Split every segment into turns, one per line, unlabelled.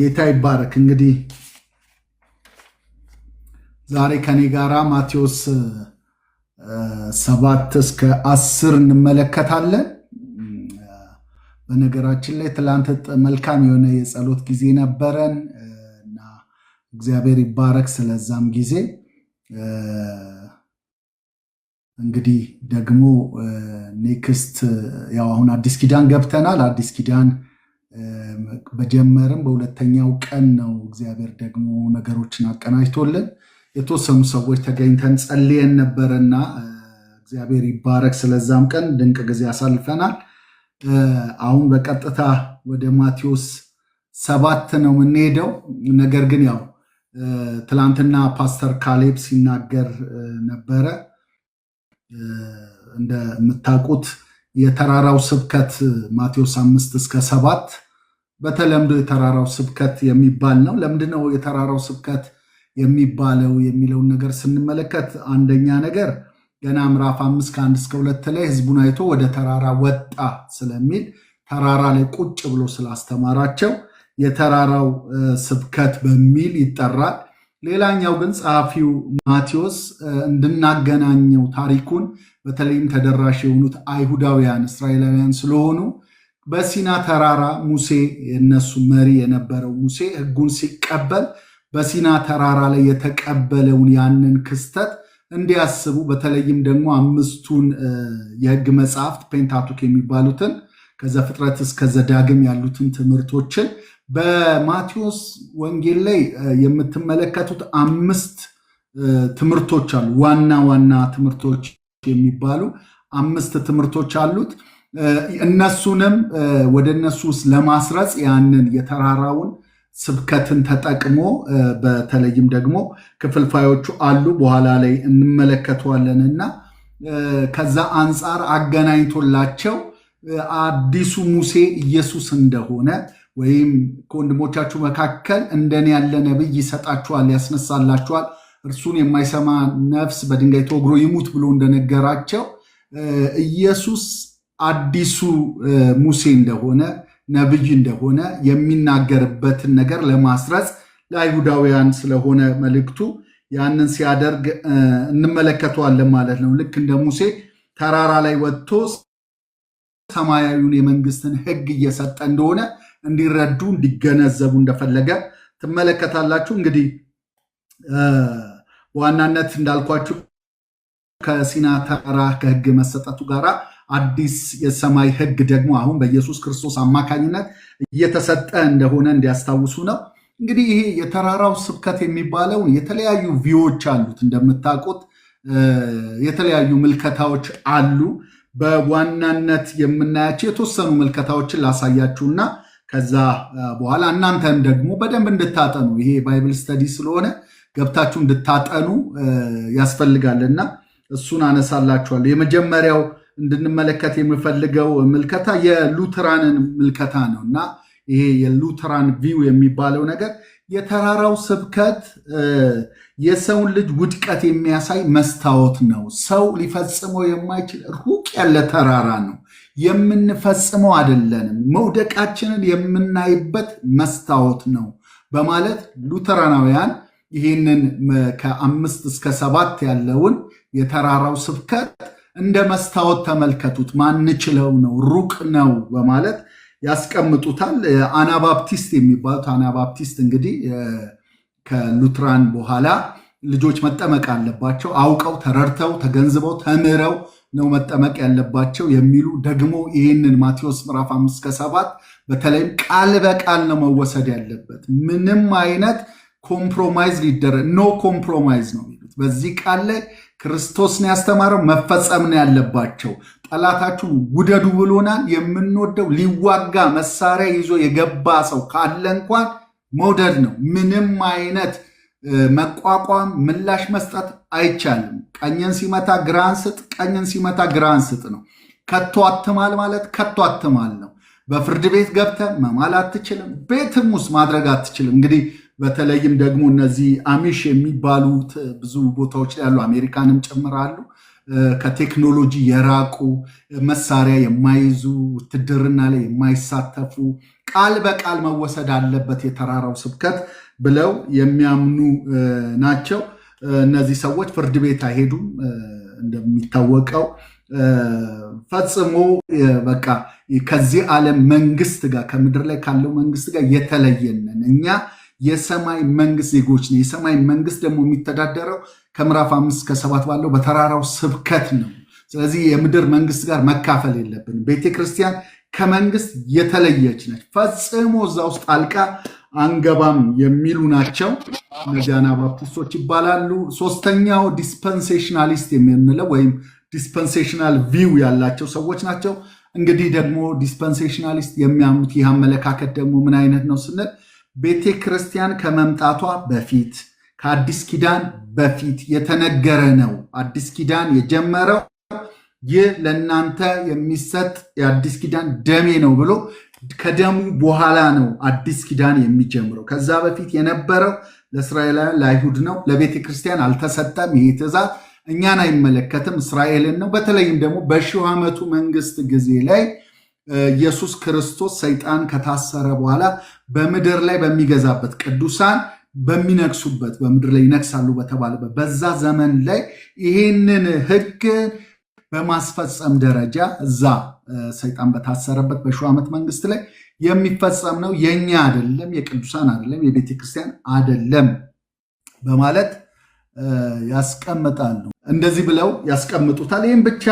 ጌታ ይባረክ። እንግዲህ ዛሬ ከኔ ጋራ ማቴዎስ 7 እስከ 10 እንመለከታለን። በነገራችን ላይ ትላንት መልካም የሆነ የጸሎት ጊዜ ነበረን እና እግዚአብሔር ይባረክ ስለዛም ጊዜ። እንግዲህ ደግሞ ኔክስት ያው አሁን አዲስ ኪዳን ገብተናል። አዲስ ኪዳን በጀመርም በሁለተኛው ቀን ነው እግዚአብሔር ደግሞ ነገሮችን አቀናጅቶልን የተወሰኑ ሰዎች ተገኝተን ጸልየን ነበርና እግዚአብሔር ይባረክ ስለዛም ቀን ድንቅ ጊዜ አሳልፈናል። አሁን በቀጥታ ወደ ማቴዎስ 7 ነው የምንሄደው። ነገር ግን ያው ትላንትና ፓስተር ካሌብ ሲናገር ነበረ። እንደምታውቁት የተራራው ስብከት ማቴዎስ 5 እስከ 7 በተለምዶ የተራራው ስብከት የሚባል ነው። ለምንድነው የተራራው ስብከት የሚባለው የሚለውን ነገር ስንመለከት አንደኛ ነገር ገና ምዕራፍ 5 ከ1 እስከ 2 ላይ ህዝቡን አይቶ ወደ ተራራ ወጣ ስለሚል ተራራ ላይ ቁጭ ብሎ ስላስተማራቸው የተራራው ስብከት በሚል ይጠራል። ሌላኛው ግን ጸሐፊው ማቴዎስ እንድናገናኘው ታሪኩን በተለይም ተደራሽ የሆኑት አይሁዳውያን እስራኤላውያን ስለሆኑ በሲና ተራራ ሙሴ የነሱ መሪ የነበረው ሙሴ ህጉን ሲቀበል በሲና ተራራ ላይ የተቀበለውን ያንን ክስተት እንዲያስቡ በተለይም ደግሞ 5ቱን የህግ መጽሐፍት ፔንታቱክ የሚባሉትን ከዘፍጥረት እስከ ዘዳግም ያሉትን ትምህርቶችን በማቴዎስ ወንጌል ላይ የምትመለከቱት 5 ትምህርቶች አሉ። ዋና ዋና ትምህርቶች የሚባሉ 5 ትምህርቶች አሉት። እነሱንም ወደ እነሱ ውስጥ ለማስረጽ ያንን የተራራውን ስብከትን ተጠቅሞ በተለይም ደግሞ ክፍልፋዮቹ አሉ በኋላ ላይ እንመለከተዋለንና ከዛ አንጻር አገናኝቶላቸው አዲሱ ሙሴ ኢየሱስ እንደሆነ ወይም ከወንድሞቻችሁ መካከል እንደኔ ያለ ነብይ ይሰጣችኋል፣ ያስነሳላችኋል፣ እርሱን የማይሰማ ነፍስ በድንጋይ ተወግሮ ይሙት ብሎ እንደነገራቸው ኢየሱስ አዲሱ ሙሴ እንደሆነ ነብይ እንደሆነ የሚናገርበትን ነገር ለማስረጽ ለአይሁዳውያን ስለሆነ መልእክቱ ያንን ሲያደርግ እንመለከተዋለን ማለት ነው። ልክ እንደ ሙሴ ተራራ ላይ ወጥቶ ሰማያዊውን የመንግስትን ሕግ እየሰጠ እንደሆነ እንዲረዱ እንዲገነዘቡ እንደፈለገ ትመለከታላችሁ። እንግዲህ በዋናነት እንዳልኳችሁ ከሲና ተራራ ከሕግ መሰጠቱ ጋራ አዲስ የሰማይ ሕግ ደግሞ አሁን በኢየሱስ ክርስቶስ አማካኝነት እየተሰጠ እንደሆነ እንዲያስታውሱ ነው። እንግዲህ ይሄ የተራራው ስብከት የሚባለው የተለያዩ ቪዎች አሉት። እንደምታውቁት የተለያዩ ምልከታዎች አሉ። በዋናነት የምናያቸው የተወሰኑ ምልከታዎችን ላሳያችሁና ከዛ በኋላ እናንተም ደግሞ በደንብ እንድታጠኑ ይሄ ባይብል ስተዲ ስለሆነ ገብታችሁ እንድታጠኑ ያስፈልጋልና እሱን አነሳላችኋለሁ። የመጀመሪያው እንድንመለከት የምፈልገው ምልከታ የሉተራንን ምልከታ ነው እና ይሄ የሉተራን ቪው የሚባለው ነገር የተራራው ስብከት የሰውን ልጅ ውድቀት የሚያሳይ መስታወት ነው። ሰው ሊፈጽመው የማይችል ሩቅ ያለ ተራራ ነው። የምንፈጽመው አይደለንም። መውደቃችንን የምናይበት መስታወት ነው በማለት ሉተራናውያን ይህንን ከ5 እስከ 7 ያለውን የተራራው ስብከት እንደ መስታወት ተመልከቱት፣ ማንችለው ነው፣ ሩቅ ነው በማለት ያስቀምጡታል። አናባፕቲስት የሚባሉት አናባፕቲስት እንግዲህ ከሉትራን በኋላ ልጆች መጠመቅ አለባቸው፣ አውቀው ተረድተው ተገንዝበው ተምረው ነው መጠመቅ ያለባቸው የሚሉ ደግሞ ይህንን ማቴዎስ ምዕራፍ 5 እስከ 7 በተለይም ቃል በቃል ነው መወሰድ ያለበት። ምንም አይነት ኮምፕሮማይዝ ሊደረግ ኖ ኮምፕሮማይዝ ነው የሚሉት። በዚህ ቃል ላይ ክርስቶስን ያስተማረው መፈጸም ነው ያለባቸው። ጠላታችሁን ውደዱ ብሎናል። የምንወደው ሊዋጋ መሳሪያ ይዞ የገባ ሰው ካለ እንኳን መውደድ ነው። ምንም አይነት መቋቋም ምላሽ መስጠት አይቻልም። ቀኝን ሲመታ ግራን ስጥ፣ ቀኝን ሲመታ ግራን ስጥ ነው። ከቶ አትማል ማለት ከቶ አትማል ነው። በፍርድ ቤት ገብተህ መማል አትችልም። ቤትም ውስጥ ማድረግ አትችልም። እንግዲህ በተለይም ደግሞ እነዚህ አሚሽ የሚባሉት ብዙ ቦታዎች ላይ ያሉ አሜሪካንም ጨምራሉ ከቴክኖሎጂ የራቁ መሳሪያ የማይዙ ውትድርና ላይ የማይሳተፉ ቃል በቃል መወሰድ አለበት የተራራው ስብከት ብለው የሚያምኑ ናቸው። እነዚህ ሰዎች ፍርድ ቤት አይሄዱም። እንደሚታወቀው ፈጽሞ በቃ ከዚህ ዓለም መንግስት ጋር ከምድር ላይ ካለው መንግስት ጋር የተለየነን እኛ የሰማይ መንግስት ዜጎች ነው። የሰማይ መንግስት ደግሞ የሚተዳደረው ከምዕራፍ 5-7 ባለው በተራራው ስብከት ነው። ስለዚህ የምድር መንግስት ጋር መካፈል የለብንም። ቤተክርስቲያን ከመንግስት የተለየች ነች። ፈጽሞ እዛ ውስጥ ጣልቃ አንገባም የሚሉ ናቸው። እነዚህ አናባፕቲስቶች ይባላሉ። ሶስተኛው ዲስፐንሴሽናሊስት የምንለው ወይም ዲስፐንሴሽናል ቪው ያላቸው ሰዎች ናቸው። እንግዲህ ደግሞ ዲስፐንሴሽናሊስት የሚያምኑት ይህ አመለካከት ደግሞ ምን አይነት ነው ስንል ቤተክርስቲያን ከመምጣቷ በፊት ከአዲስ ኪዳን በፊት የተነገረ ነው። አዲስ ኪዳን የጀመረው ይህ ለእናንተ የሚሰጥ የአዲስ ኪዳን ደሜ ነው ብሎ ከደሙ በኋላ ነው አዲስ ኪዳን የሚጀምረው። ከዛ በፊት የነበረው ለእስራኤላውያን ለአይሁድ ነው። ለቤተ ክርስቲያን አልተሰጠም። ይህ ትእዛዝ እኛን አይመለከትም፣ እስራኤልን ነው። በተለይም ደግሞ በሺህ ዓመቱ መንግስት ጊዜ ላይ ኢየሱስ ክርስቶስ ሰይጣን ከታሰረ በኋላ በምድር ላይ በሚገዛበት ቅዱሳን በሚነግሱበት በምድር ላይ ይነግሳሉ በተባለበት በዛ ዘመን ላይ ይህንን ሕግ በማስፈጸም ደረጃ እዛ ሰይጣን በታሰረበት በሺህ ዓመት መንግስት ላይ የሚፈጸም ነው። የኛ አይደለም፣ የቅዱሳን አይደለም፣ የቤተ ክርስቲያን አይደለም በማለት ያስቀምጣሉ። እንደዚህ ብለው ያስቀምጡታል። ይህም ብቻ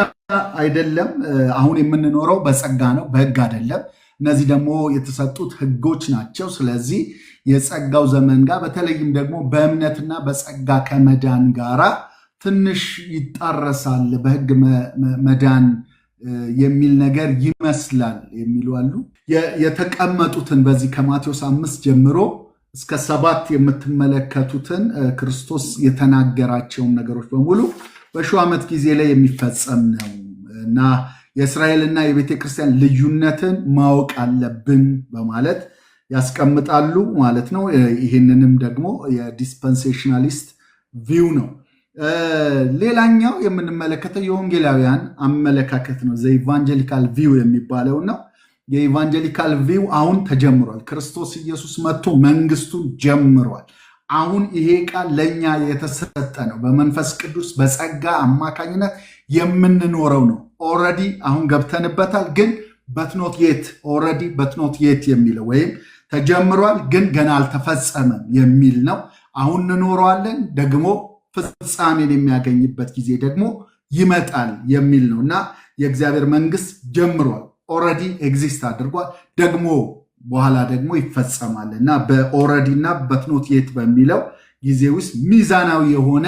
አይደለም፣ አሁን የምንኖረው በጸጋ ነው፣ በህግ አይደለም። እነዚህ ደግሞ የተሰጡት ህጎች ናቸው። ስለዚህ የጸጋው ዘመን ጋር በተለይም ደግሞ በእምነትና በጸጋ ከመዳን ጋራ ትንሽ ይጣረሳል። በህግ መዳን የሚል ነገር ይመስላል የሚሉ አሉ። የተቀመጡትን በዚህ ከማቴዎስ 5 ጀምሮ እስከ 7 የምትመለከቱትን ክርስቶስ የተናገራቸውን ነገሮች በሙሉ በሺህ ዓመት ጊዜ ላይ የሚፈጸም ነው እና የእስራኤልና የቤተ ክርስቲያን ልዩነትን ማወቅ አለብን በማለት ያስቀምጣሉ ማለት ነው። ይህንንም ደግሞ የዲስፐንሴሽናሊስት ቪው ነው። ሌላኛው የምንመለከተው የወንጌላውያን አመለካከት ነው። ዘኢቫንጀሊካል ቪው የሚባለው ነው። የኢቫንጀሊካል ቪው አሁን ተጀምሯል። ክርስቶስ ኢየሱስ መጥቶ መንግስቱን ጀምሯል። አሁን ይሄ ቃል ለእኛ የተሰጠ ነው። በመንፈስ ቅዱስ በጸጋ አማካኝነት የምንኖረው ነው። ኦልሬዲ አሁን ገብተንበታል። ግን በትኖት የት ኦልሬዲ በትኖት የት የሚለው ወይም ተጀምሯል ግን ገና አልተፈጸመም የሚል ነው። አሁን እንኖረዋለን ደግሞ ፍጻሜን የሚያገኝበት ጊዜ ደግሞ ይመጣል የሚል ነው እና የእግዚአብሔር መንግስት ጀምሯል። ኦልሬዲ ኤግዚስት አድርጓል። ደግሞ በኋላ ደግሞ ይፈጸማል እና በኦልሬዲ እና በትኖት የት በሚለው ጊዜ ውስጥ ሚዛናዊ የሆነ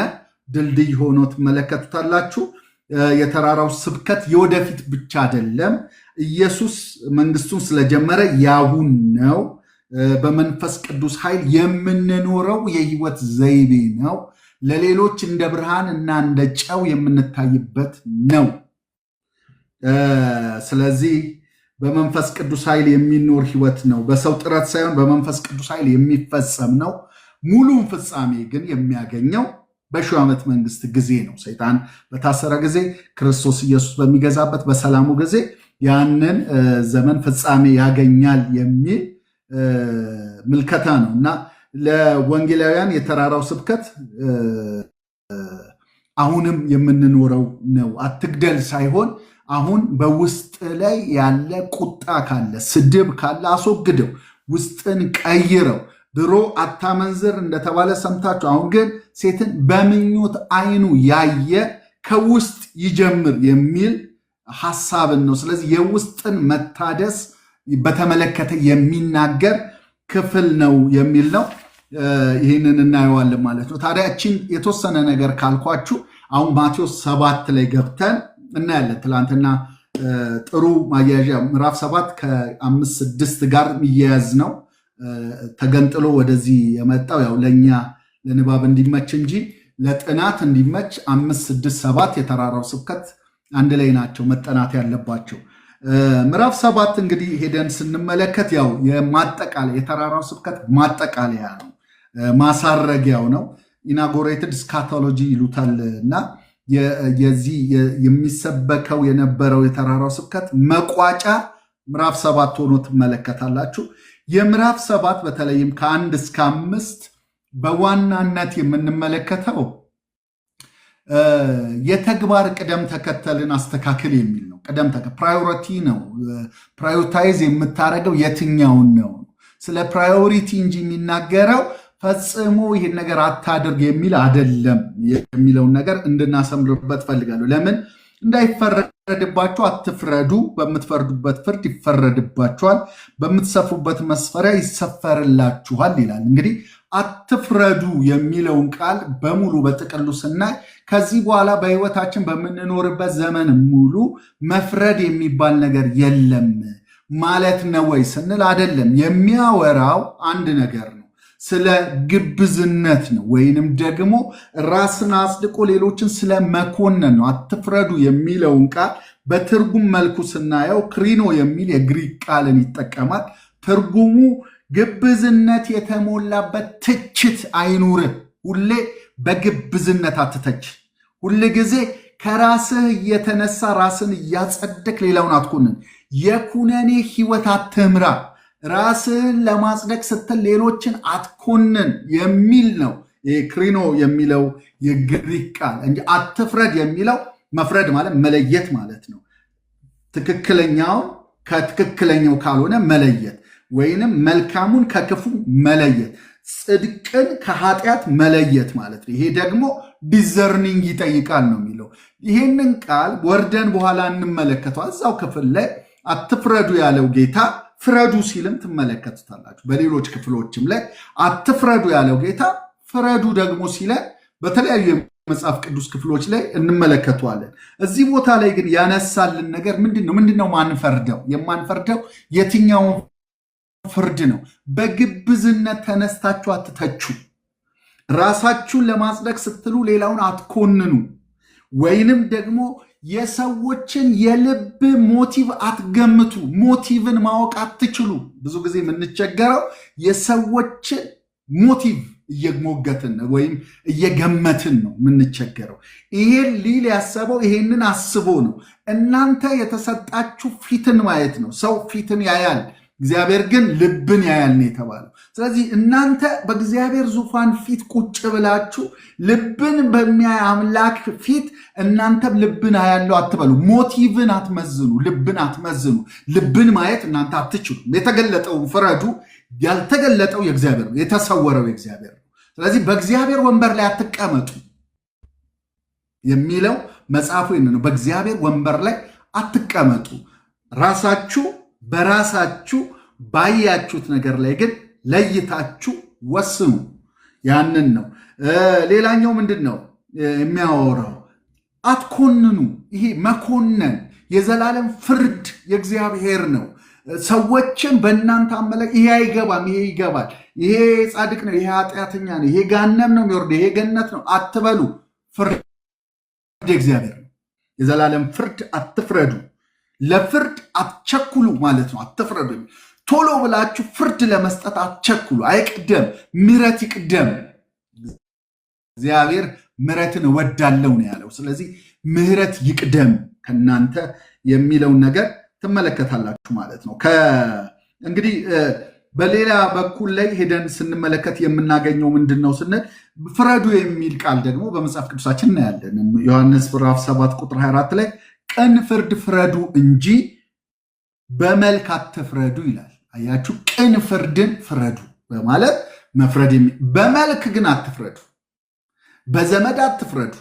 ድልድይ ሆኖ ትመለከቱታላችሁ። የተራራው ስብከት የወደፊት ብቻ አይደለም። ኢየሱስ መንግስቱን ስለጀመረ ያሁን ነው። በመንፈስ ቅዱስ ኃይል የምንኖረው የህይወት ዘይቤ ነው። ለሌሎች እንደ ብርሃን እና እንደ ጨው የምንታይበት ነው። ስለዚህ በመንፈስ ቅዱስ ኃይል የሚኖር ህይወት ነው። በሰው ጥረት ሳይሆን በመንፈስ ቅዱስ ኃይል የሚፈጸም ነው። ሙሉን ፍጻሜ ግን የሚያገኘው በሺህ ዓመት መንግስት ጊዜ ነው። ሰይጣን በታሰረ ጊዜ፣ ክርስቶስ ኢየሱስ በሚገዛበት በሰላሙ ጊዜ ያንን ዘመን ፍጻሜ ያገኛል የሚል ምልከታ ነው እና ለወንጌላውያን የተራራው ስብከት አሁንም የምንኖረው ነው። አትግደል ሳይሆን አሁን በውስጥ ላይ ያለ ቁጣ ካለ፣ ስድብ ካለ አስወግደው፣ ውስጥን ቀይረው። ድሮ አታመንዝር እንደተባለ ሰምታችሁ፣ አሁን ግን ሴትን በምኞት አይኑ ያየ ከውስጥ ይጀምር የሚል ሐሳብን ነው። ስለዚህ የውስጥን መታደስ በተመለከተ የሚናገር ክፍል ነው የሚል ነው። ይህንን እናየዋለን ማለት ነው። ታዲያ እችን የተወሰነ ነገር ካልኳችሁ አሁን ማቴዎስ 7 ላይ ገብተን እናያለን። ትላንትና ጥሩ ማያያዣ ምዕራፍ 7 ከ5-6 ጋር የሚያያዝ ነው። ተገንጥሎ ወደዚህ የመጣው ያው ለእኛ ለንባብ እንዲመች እንጂ ለጥናት እንዲመች 5-6-7 የተራራው ስብከት አንድ ላይ ናቸው መጠናት ያለባቸው። ምዕራፍ 7 እንግዲህ ሄደን ስንመለከት ያው የማጠቃለያ የተራራው ስብከት ማጠቃለያ ነው፣ ማሳረጊያው ነው። ኢናጎሬትድ ስካቶሎጂ ይሉታል እና የዚህ የሚሰበከው የነበረው የተራራው ስብከት መቋጫ ምዕራፍ 7 ሆኖ ትመለከታላችሁ። የምዕራፍ 7 በተለይም ከ1 እስከ 5 በዋናነት የምንመለከተው የተግባር ቅደም ተከተልን አስተካክል የሚል ነው። ቅደም ተከተል ፕራዮሪቲ ነው። ፕራዮሪታይዝ የምታደርገው የትኛውን ነው? ስለ ፕራዮሪቲ እንጂ የሚናገረው ፈጽሞ ይህን ነገር አታድርግ የሚል አይደለም የሚለውን ነገር እንድናሰምርበት ፈልጋለሁ። ለምን እንዳይፈረድባችሁ አትፍረዱ፣ በምትፈርዱበት ፍርድ ይፈረድባችኋል፣ በምትሰፉበት መስፈሪያ ይሰፈርላችኋል ይላል። እንግዲህ አትፍረዱ የሚለውን ቃል በሙሉ በጥቅሉ ስናይ ከዚህ በኋላ በሕይወታችን በምንኖርበት ዘመን ሙሉ መፍረድ የሚባል ነገር የለም ማለት ነው ወይ ስንል አይደለም። የሚያወራው አንድ ነገር ነው፣ ስለ ግብዝነት ነው፣ ወይንም ደግሞ ራስን አጽድቆ ሌሎችን ስለ መኮነን ነው። አትፍረዱ የሚለውን ቃል በትርጉም መልኩ ስናየው ክሪኖ የሚል የግሪክ ቃልን ይጠቀማል። ትርጉሙ ግብዝነት የተሞላበት ትችት አይኑርህ። ሁሌ በግብዝነት አትተች። ሁል ጊዜ ከራስህ እየተነሳ ራስን እያጸደቅ ሌላውን አትኮንን። የኩነኔ ህይወት አትምራ። ራስህን ለማጽደቅ ስትል ሌሎችን አትኮንን የሚል ነው ክሪኖ የሚለው የግሪክ ቃል እንጂ አትፍረድ የሚለው መፍረድ ማለት መለየት ማለት ነው። ትክክለኛው ከትክክለኛው ካልሆነ መለየት ወይንም መልካሙን ከክፉ መለየት፣ ጽድቅን ከኃጢአት መለየት ማለት ነው። ይሄ ደግሞ ዲዘርኒንግ ይጠይቃል ነው የሚለው። ይህንን ቃል ወርደን በኋላ እንመለከተው። እዛው ክፍል ላይ አትፍረዱ ያለው ጌታ ፍረዱ ሲልም ትመለከቱታላችሁ። በሌሎች ክፍሎችም ላይ አትፍረዱ ያለው ጌታ ፍረዱ ደግሞ ሲለን በተለያዩ የመጽሐፍ ቅዱስ ክፍሎች ላይ እንመለከተዋለን። እዚህ ቦታ ላይ ግን ያነሳልን ነገር ምንድነው? ማንፈርደው የማንፈርደው የትኛውን ፍርድ ነው? በግብዝነት ተነስታችሁ አትተቹ። ራሳችሁን ለማጽደቅ ስትሉ ሌላውን አትኮንኑ። ወይንም ደግሞ የሰዎችን የልብ ሞቲቭ አትገምቱ። ሞቲቭን ማወቅ አትችሉ። ብዙ ጊዜ የምንቸገረው የሰዎችን ሞቲቭ እየሞገትን ወይም እየገመትን ነው የምንቸገረው። ይሄን ሊል ያሰበው ይሄንን አስቦ ነው። እናንተ የተሰጣችሁ ፊትን ማየት ነው። ሰው ፊትን ያያል፣ እግዚአብሔር ግን ልብን ያያል ነው የተባለው። ስለዚህ እናንተ በእግዚአብሔር ዙፋን ፊት ቁጭ ብላችሁ ልብን በሚያይ አምላክ ፊት እናንተም ልብን አያለው አትበሉ። ሞቲቭን አትመዝኑ፣ ልብን አትመዝኑ። ልብን ማየት እናንተ አትችሉም። የተገለጠውን ፍረዱ። ያልተገለጠው የእግዚአብሔር ነው፣ የተሰወረው የእግዚአብሔር ነው። ስለዚህ በእግዚአብሔር ወንበር ላይ አትቀመጡ የሚለው መጽሐፉ ነው። በእግዚአብሔር ወንበር ላይ አትቀመጡ። ራሳችሁ በራሳችሁ ባያችሁት ነገር ላይ ግን ለይታችሁ ወስኑ። ያንን ነው። ሌላኛው ምንድን ነው የሚያወራው? አትኮንኑ። ይሄ መኮነን የዘላለም ፍርድ የእግዚአብሔር ነው። ሰዎችን በእናንተ አመለክ ይሄ አይገባም፣ ይሄ ይገባል፣ ይሄ ጻድቅ ነው፣ ይሄ ኃጢአተኛ ነው፣ ይሄ ገሃነም ነው የሚወርደው፣ ይሄ ገነት ነው አትበሉ። ፍርድ የእግዚአብሔር ነው። የዘላለም ፍርድ አትፍረዱ። ለፍርድ አትቸኩሉ ማለት ነው። አትፍረዱ። ቶሎ ብላችሁ ፍርድ ለመስጠት አትቸኩሉ። አይቅደም፣ ምሕረት ይቅደም። እግዚአብሔር ምሕረትን እወዳለሁ ነው ያለው። ስለዚህ ምሕረት ይቅደም ከእናንተ የሚለውን ነገር ትመለከታላችሁ ማለት ነው። እንግዲህ በሌላ በኩል ላይ ሄደን ስንመለከት የምናገኘው ምንድን ነው ስንል ፍረዱ የሚል ቃል ደግሞ በመጽሐፍ ቅዱሳችን እናያለን። ዮሐንስ ምዕራፍ 7 ቁጥር 24 ላይ ቅን ፍርድ ፍረዱ እንጂ በመልክ አትፍረዱ ይላል። አያችሁ፣ ቅን ፍርድን ፍረዱ በማለት መፍረድ በመልክ ግን አትፍረዱ። በዘመድ አትፍረዱ።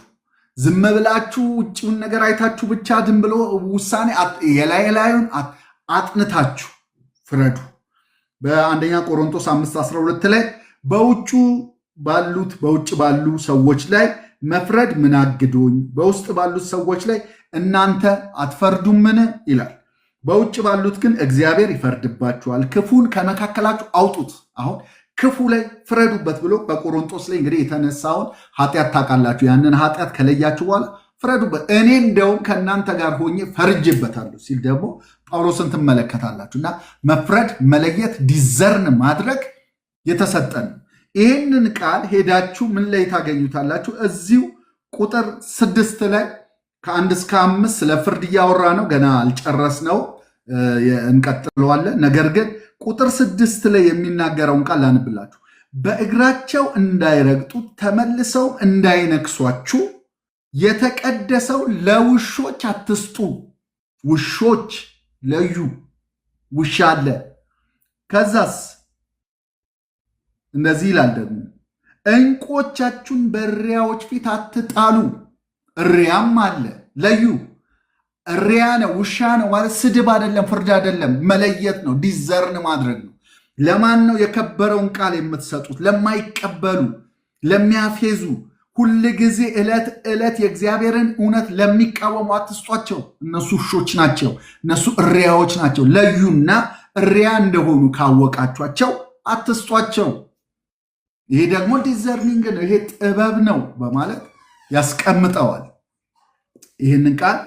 ዝም ብላችሁ ውጭውን ነገር አይታችሁ ብቻ ዝም ብሎ ውሳኔ የላዩን አጥንታችሁ ፍረዱ። በአንደኛ ቆሮንቶስ 5:12 ላይ በውጭ ባሉ ሰዎች ላይ መፍረድ ምን አግዶኝ፣ በውስጥ ባሉት ሰዎች ላይ እናንተ አትፈርዱምን ይላል። በውጭ ባሉት ግን እግዚአብሔር ይፈርድባችኋል፣ ክፉን ከመካከላችሁ አውጡት። አሁን ክፉ ላይ ፍረዱበት ብሎ በቆሮንቶስ ላይ እንግዲህ የተነሳውን ኃጢአት ታውቃላችሁ። ያንን ኃጢአት ከለያችሁ በኋላ ፍረዱበት፣ እኔ እንደውም ከእናንተ ጋር ሆኜ ፈርጅበታለሁ ሲል ደግሞ ጳውሎስን ትመለከታላችሁ። እና መፍረድ፣ መለየት፣ ዲዘርን ማድረግ የተሰጠን። ይህንን ቃል ሄዳችሁ ምን ላይ ታገኙታላችሁ? እዚሁ ቁጥር 6 ላይ ከ1 እስከ 5 ስለ ፍርድ እያወራ ነው። ገና አልጨረስነው። እንቀጥለዋለን። ነገር ግን ቁጥር 6 ላይ የሚናገረውን ቃል ላንብላችሁ። በእግራቸው እንዳይረግጡ ተመልሰው እንዳይነክሷችሁ የተቀደሰው ለውሾች አትስጡ። ውሾች ለዩ፣ ውሻ አለ። ከዛስ እንደዚህ ይላል ደግሞ ዕንቁዎቻችሁን በእሪያዎች ፊት አትጣሉ። እሪያም አለ፣ ለዩ። እሪያ ነው፣ ውሻ ነው ማለት ስድብ አይደለም፣ ፍርድ አይደለም፣ መለየት ነው፣ ዲዘርን ማድረግ ነው። ለማን ነው የከበረውን ቃል የምትሰጡት? ለማይቀበሉ፣ ለሚያፌዙ፣ ሁል ጊዜ ዕለት ዕለት የእግዚአብሔርን እውነት ለሚቃወሙ አትስጧቸው። እነሱ ውሾች ናቸው፣ እነሱ እሪያዎች ናቸው። ለዩና እሪያ እንደሆኑ ካወቃቸዋቸው አትስጧቸው። ይሄ ደግሞ ዲዘርኒንግ ነው፣ ይሄ ጥበብ ነው በማለት ያስቀምጠዋል። ይህንን ቃል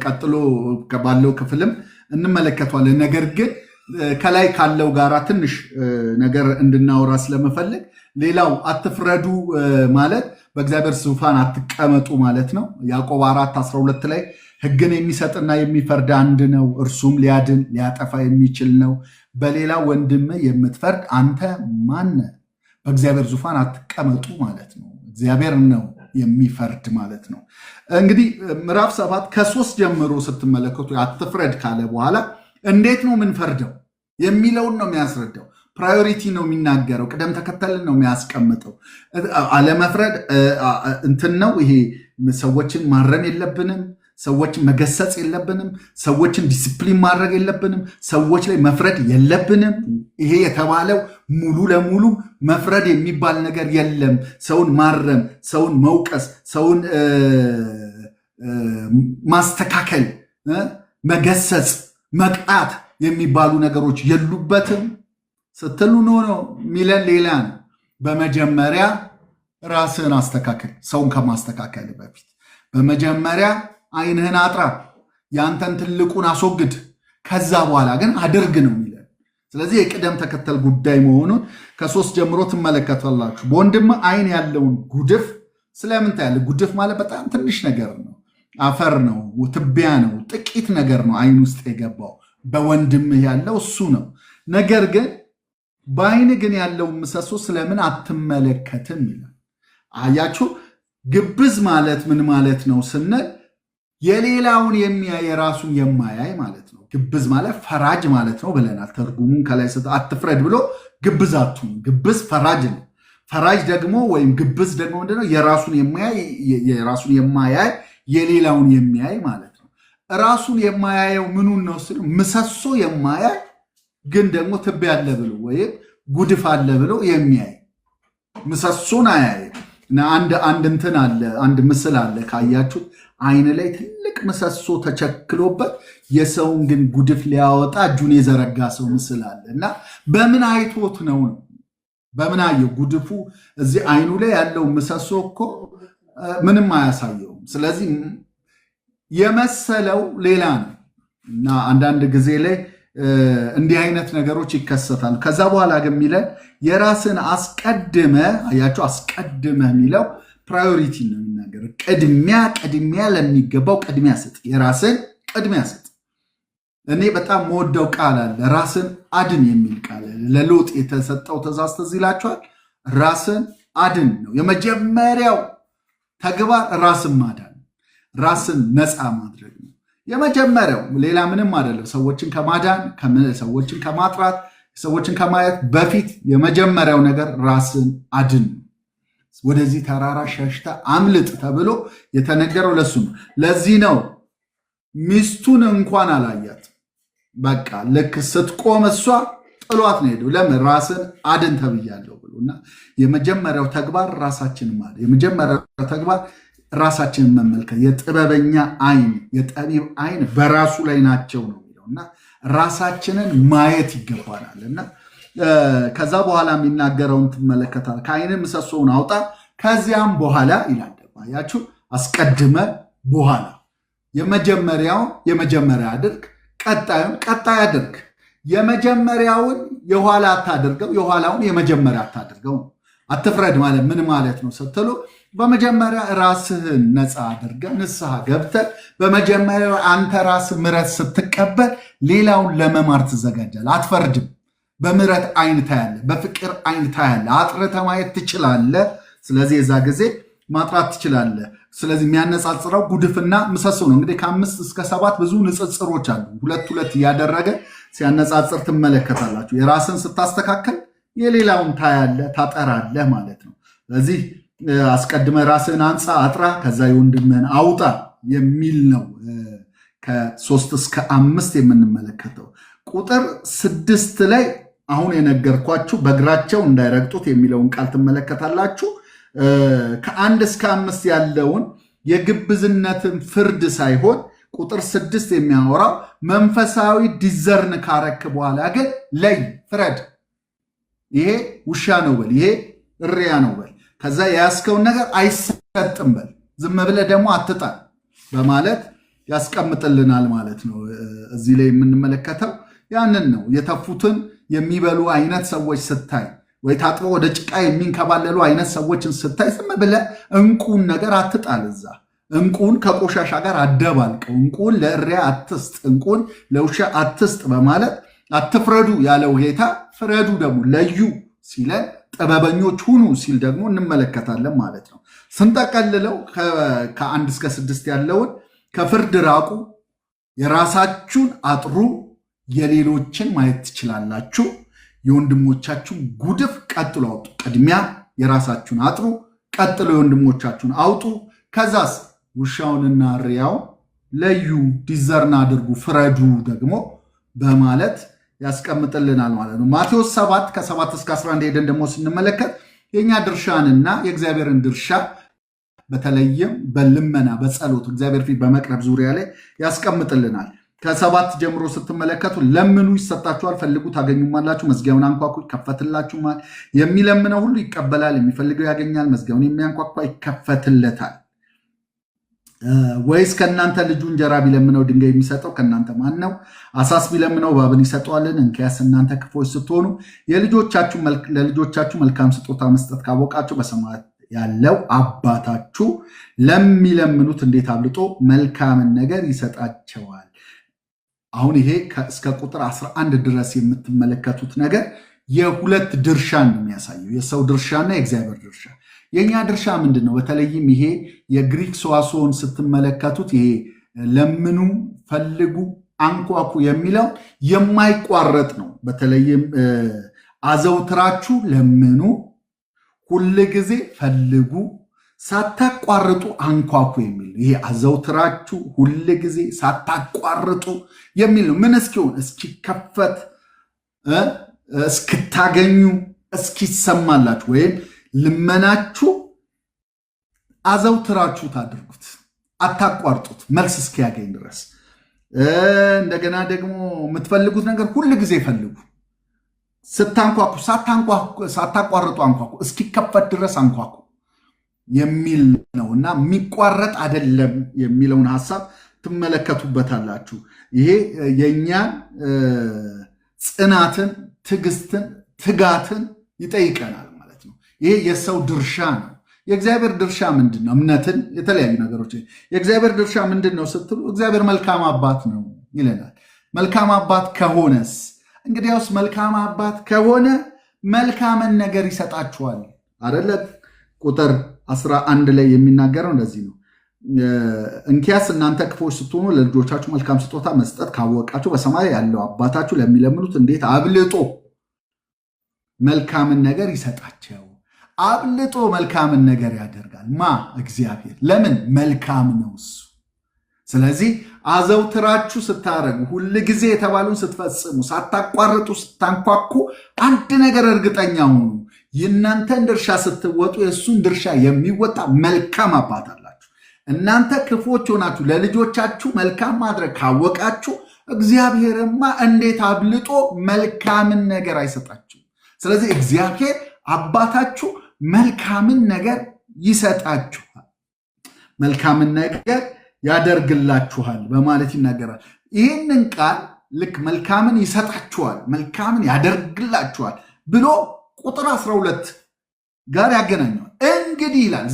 ቀጥሎ ባለው ክፍልም እንመለከተዋለን። ነገር ግን ከላይ ካለው ጋራ ትንሽ ነገር እንድናወራ ስለመፈለግ ሌላው አትፍረዱ ማለት በእግዚአብሔር ዙፋን አትቀመጡ ማለት ነው። ያዕቆብ 4:12 ላይ ሕግን የሚሰጥና የሚፈርድ አንድ ነው፣ እርሱም ሊያድን ሊያጠፋ የሚችል ነው። በሌላ ወንድም የምትፈርድ አንተ ማነ? በእግዚአብሔር ዙፋን አትቀመጡ ማለት ነው። እግዚአብሔር ነው የሚፈርድ ማለት ነው። እንግዲህ ምዕራፍ 7 ከ3 ጀምሮ ስትመለከቱ አትፍረድ ካለ በኋላ እንዴት ነው የምንፈርደው የሚለውን ነው የሚያስረዳው። ፕራዮሪቲ ነው የሚናገረው፣ ቅደም ተከተልን ነው የሚያስቀምጠው። አለመፍረድ እንትን ነው ይሄ። ሰዎችን ማረም የለብንም፣ ሰዎችን መገሰጽ የለብንም፣ ሰዎችን ዲስፕሊን ማድረግ የለብንም፣ ሰዎች ላይ መፍረድ የለብንም። ይሄ የተባለው ሙሉ ለሙሉ መፍረድ የሚባል ነገር የለም። ሰውን ማረም፣ ሰውን መውቀስ፣ ሰውን ማስተካከል፣ መገሰጽ፣ መቅጣት የሚባሉ ነገሮች የሉበትም ስትሉ ነው ሚለን ሌላ ነው። በመጀመሪያ ራስህን አስተካከል። ሰውን ከማስተካከል በፊት በመጀመሪያ ዓይንህን አጥራ፣ ያንተን ትልቁን አስወግድ፣ ከዛ በኋላ ግን አድርግ ነው የሚለን። ስለዚህ የቅደም ተከተል ጉዳይ መሆኑን ከ3 ጀምሮ ትመለከታላችሁ። በወንድም ዓይን ያለውን ጉድፍ ስለምን ታያለህ? ጉድፍ ማለት በጣም ትንሽ ነገር ነው፣ አፈር ነው፣ ትቢያ ነው፣ ጥቂት ነገር ነው ዓይን ውስጥ የገባው። በወንድምህ ያለው እሱ ነው። ነገር ግን በዓይን ግን ያለውን ምሰሶ ስለምን አትመለከትም ይላል። አያችሁ፣ ግብዝ ማለት ምን ማለት ነው ስንል የሌላውን የሚያይ የራሱን የማያይ ማለት ነው። ግብዝ ማለት ፈራጅ ማለት ነው ብለናል። ትርጉሙን ከላይ አትፍረድ ብሎ ግብዝ አትሁን። ግብዝ ፈራጅ ነው። ፈራጅ ደግሞ ወይም ግብዝ ደግሞ ምንድነው? የራሱን የማያይ የሌላውን የሚያይ ማለት ነው። ራሱን የማያየው ምኑን ነው ስል ምሰሶ የማያይ ግን ደግሞ ትቢያ አለ ብሎ ወይም ጉድፍ አለ ብሎ የሚያይ ምሰሶን አያይም። እና አንድ እንትን አለ፣ አንድ ምስል አለ ካያችሁት፣ ዓይን ላይ ትልቅ ምሰሶ ተቸክሎበት የሰውን ግን ጉድፍ ሊያወጣ እጁን የዘረጋ ሰው ምስል አለ። እና በምን አይቶት ነው? በምን አየው? ጉድፉ እዚህ ዓይኑ ላይ ያለው ምሰሶ እኮ ምንም አያሳየውም። ስለዚህ የመሰለው ሌላ ነው። እና አንዳንድ ጊዜ ላይ እንዲህ አይነት ነገሮች ይከሰታሉ። ከዛ በኋላ ግን የሚለን የራስን አስቀድመ፣ አያቸው አስቀድመ የሚለው ፕራዮሪቲ ነው የሚናገር። ቅድሚያ ለሚገባው ቅድሚያ ስጥ፣ የራስን ቅድሚያ ስጥ። እኔ በጣም መወደው ቃል አለ፣ ራስን አድን የሚል ቃል አለ። ለሎጥ የተሰጠው ትእዛዝ ትዝ ይላችኋል። ራስን አድን ነው የመጀመሪያው ተግባር። ራስን ማዳን፣ ራስን ነፃ ማድረግ ነው የመጀመሪያው። ሌላ ምንም አይደለም። ሰዎችን ከማዳን፣ ሰዎችን ከማጥራት፣ ሰዎችን ከማየት በፊት የመጀመሪያው ነገር ራስን አድን ነው። ወደዚህ ተራራ ሸሽተ አምልጥ ተብሎ የተነገረው ለሱ ነው። ለዚህ ነው ሚስቱን እንኳን አላያት። በቃ ልክ ስትቆም እሷ ጥሏት ነው ሄደው። ለምን? ራስን አድን ተብያለሁ ብሎ እና የመጀመሪያው ተግባር ራሳችንን ማለት የመጀመሪያው ተግባር ራሳችንን መመልከት። የጥበበኛ ዓይን የጠቢብ ዓይን በራሱ ላይ ናቸው ነው የሚለው እና ራሳችንን ማየት ይገባናል። እና ከዛ በኋላ የሚናገረውን ትመለከታል። ከዓይን ምሰሶውን አውጣ ከዚያም በኋላ ይላል። ያችሁ አስቀድመ በኋላ የመጀመሪያውን የመጀመሪያ አድርግ፣ ቀጣዩን ቀጣይ አድርግ። የመጀመሪያውን የኋላ አታድርገው፣ የኋላውን የመጀመሪያ አታድርገው። አትፍረድ ማለት ምን ማለት ነው ስትሉ በመጀመሪያ ራስህን ነፃ አድርገህ ንስሐ ገብተህ በመጀመሪያ አንተ ራስህ ምሕረት ስትቀበል ሌላውን ለመማር ትዘጋጃለህ። አትፈርድም። በምሕረት አይን ታያለህ፣ በፍቅር አይን ታያለህ፣ አጥርተህ ማየት ትችላለህ። ስለዚህ የዛ ጊዜ ማጥራት ትችላለህ። ስለዚህ የሚያነጻጽረው ጉድፍና ምሰሶ ነው። እንግዲህ ከ5 እስከ 7 ብዙ ንጽጽሮች አሉ። ሁለት እያደረገ ሲያነጻጽር ትመለከታላችሁ። የራስን ስታስተካከል የሌላውን ታያለህ፣ ታጠራለህ ማለት ነው። ስለዚህ አስቀድመ ራስን አንጻ፣ አጥራ፣ ከዛ የወንድምህን አውጣ የሚል ነው። ከ3 እስከ 5 የምንመለከተው ቁጥር 6 ላይ አሁን የነገርኳችሁ በእግራቸው እንዳይረግጡት የሚለውን ቃል ትመለከታላችሁ። ከ1 እስከ 5 ያለውን የግብዝነትን ፍርድ ሳይሆን ቁጥር 6 የሚያወራው መንፈሳዊ ዲዘርን ካረክ በኋላ ግን ለይ፣ ፍረድ። ይሄ ውሻ ነው በል፣ ይሄ እሪያ ነው በል፣ ከዛ የያዝከውን ነገር አይሰጥም በል፣ ዝም ብለህ ደግሞ አትጣል በማለት ያስቀምጥልናል ማለት ነው። እዚህ ላይ የምንመለከተው ያንን ነው። የተፉትን የሚበሉ አይነት ሰዎች ስታይ ወይ ታጥበው ወደ ጭቃ የሚንከባለሉ አይነት ሰዎችን ስታይ ዝም ብለህ እንቁን ነገር አትጣል። እዛ እንቁን ከቆሻሻ ጋር አደባልቀው። እንቁን ለእሪያ አትስጥ፣ እንቁን ለውሻ አትስጥ በማለት አትፍረዱ ያለው ጌታ ፍረዱ ደግሞ ለዩ ሲለን ጥበበኞች ሁኑ ሲል ደግሞ እንመለከታለን ማለት ነው። ስንጠቀልለው ከ1 እስከ 6 ያለውን ከፍርድ ራቁ፣ የራሳችሁን አጥሩ፣ የሌሎችን ማየት ትችላላችሁ፣ የወንድሞቻችሁን ጉድፍ ቀጥሎ አውጡ። ቅድሚያ የራሳችሁን አጥሩ፣ ቀጥሎ የወንድሞቻችሁን አውጡ፣ ከዛስ ውሻውንና እሪያውን ለዩ፣ ዲዘርን አድርጉ፣ ፍረዱ ደግሞ በማለት ያስቀምጥልናል ማለት ነው። ማቴዎስ 7 ከ7 እስከ 11 ሄደን ደግሞ ስንመለከት የእኛ ድርሻንና የእግዚአብሔርን ድርሻ በተለይም በልመና በጸሎት እግዚአብሔር ፊት በመቅረብ ዙሪያ ላይ ያስቀምጥልናል። ከ7 ጀምሮ ስትመለከቱ ለምኑ ይሰጣችኋል፣ ፈልጉ ታገኙማላችሁ፣ መዝጊያውን አንኳኩ ይከፈትላችኋል። የሚለምነው ሁሉ ይቀበላል፣ የሚፈልገው ያገኛል፣ መዝጊያውን የሚያንኳኳ ይከፈትለታል። ወይስ ከእናንተ ልጁ እንጀራ ቢለምነው ድንጋይ የሚሰጠው ከእናንተ ማን ነው? አሳስ ቢለምነው እባብን ይሰጠዋልን? እንኪያስ እናንተ ክፉዎች ስትሆኑ ለልጆቻችሁ መልካም ስጦታ መስጠት ካወቃችሁ በሰማያት ያለው አባታችሁ ለሚለምኑት እንዴት አብልጦ መልካምን ነገር ይሰጣቸዋል። አሁን ይሄ እስከ ቁጥር 11 ድረስ የምትመለከቱት ነገር የሁለት ድርሻን ነው የሚያሳየው፣ የሰው ድርሻና የእግዚአብሔር ድርሻ። የእኛ ድርሻ ምንድን ነው? በተለይም ይሄ የግሪክ ሰዋስውን ስትመለከቱት ይሄ ለምኑ፣ ፈልጉ፣ አንኳኩ የሚለው የማይቋረጥ ነው። በተለይም አዘውትራችሁ ለምኑ፣ ሁል ጊዜ ፈልጉ፣ ሳታቋርጡ አንኳኩ የሚል ይሄ አዘውትራችሁ ሁል ጊዜ ሳታቋርጡ የሚል ነው። ምን እስኪሆን እስኪከፈት፣ እስክታገኙ፣ እስኪሰማላችሁ ወይም ልመናችሁ አዘውትራችሁ ታድርጉት፣ አታቋርጡት መልስ እስኪያገኝ ድረስ። እንደገና ደግሞ የምትፈልጉት ነገር ሁል ጊዜ ፈልጉ፣ ስታንኳኩ ሳታቋርጡ አንኳኩ፣ እስኪከፈት ድረስ አንኳኩ የሚል ነው እና የሚቋረጥ አይደለም የሚለውን ሀሳብ ትመለከቱበታላችሁ። ይሄ የእኛን ጽናትን፣ ትዕግስትን፣ ትጋትን ይጠይቀናል ማለት ነው። ይሄ የሰው ድርሻ ነው። የእግዚአብሔር ድርሻ ምንድን ነው? እምነትን፣ የተለያዩ ነገሮች። የእግዚአብሔር ድርሻ ምንድን ነው ስትሉ እግዚአብሔር መልካም አባት ነው ይለናል። መልካም አባት ከሆነስ እንግዲያውስ መልካም አባት ከሆነ መልካምን ነገር ይሰጣችኋል አደለ? ቁጥር 11 ላይ የሚናገረው እንደዚህ ነው። እንኪያስ እናንተ ክፉዎች ስትሆኑ ለልጆቻችሁ መልካም ስጦታ መስጠት ካወቃችሁ በሰማይ ያለው አባታችሁ ለሚለምኑት እንዴት አብልጦ መልካምን ነገር ይሰጣቸው። አብልጦ መልካምን ነገር ያደርጋል ማ? እግዚአብሔር። ለምን? መልካም ነው እሱ። ስለዚህ አዘውትራችሁ ስታረጉ፣ ሁል ጊዜ የተባሉን ስትፈጽሙ፣ ሳታቋርጡ ስታንኳኩ አንድ ነገር እርግጠኛ ሁኑ፣ የእናንተን ድርሻ ስትወጡ የእሱን ድርሻ የሚወጣ መልካም አባት አላችሁ። እናንተ ክፉዎች ሆናችሁ ለልጆቻችሁ መልካም ማድረግ ካወቃችሁ እግዚአብሔርማ እንዴት አብልጦ መልካምን ነገር አይሰጣችሁ። ስለዚህ እግዚአብሔር አባታችሁ መልካምን ነገር ይሰጣችኋል፣ መልካምን ነገር ያደርግላችኋል በማለት ይናገራል። ይህንን ቃል ልክ መልካምን ይሰጣችኋል፣ መልካምን ያደርግላችኋል ብሎ ቁጥር 12 ጋር ያገናኘዋል። እንግዲህ ይላል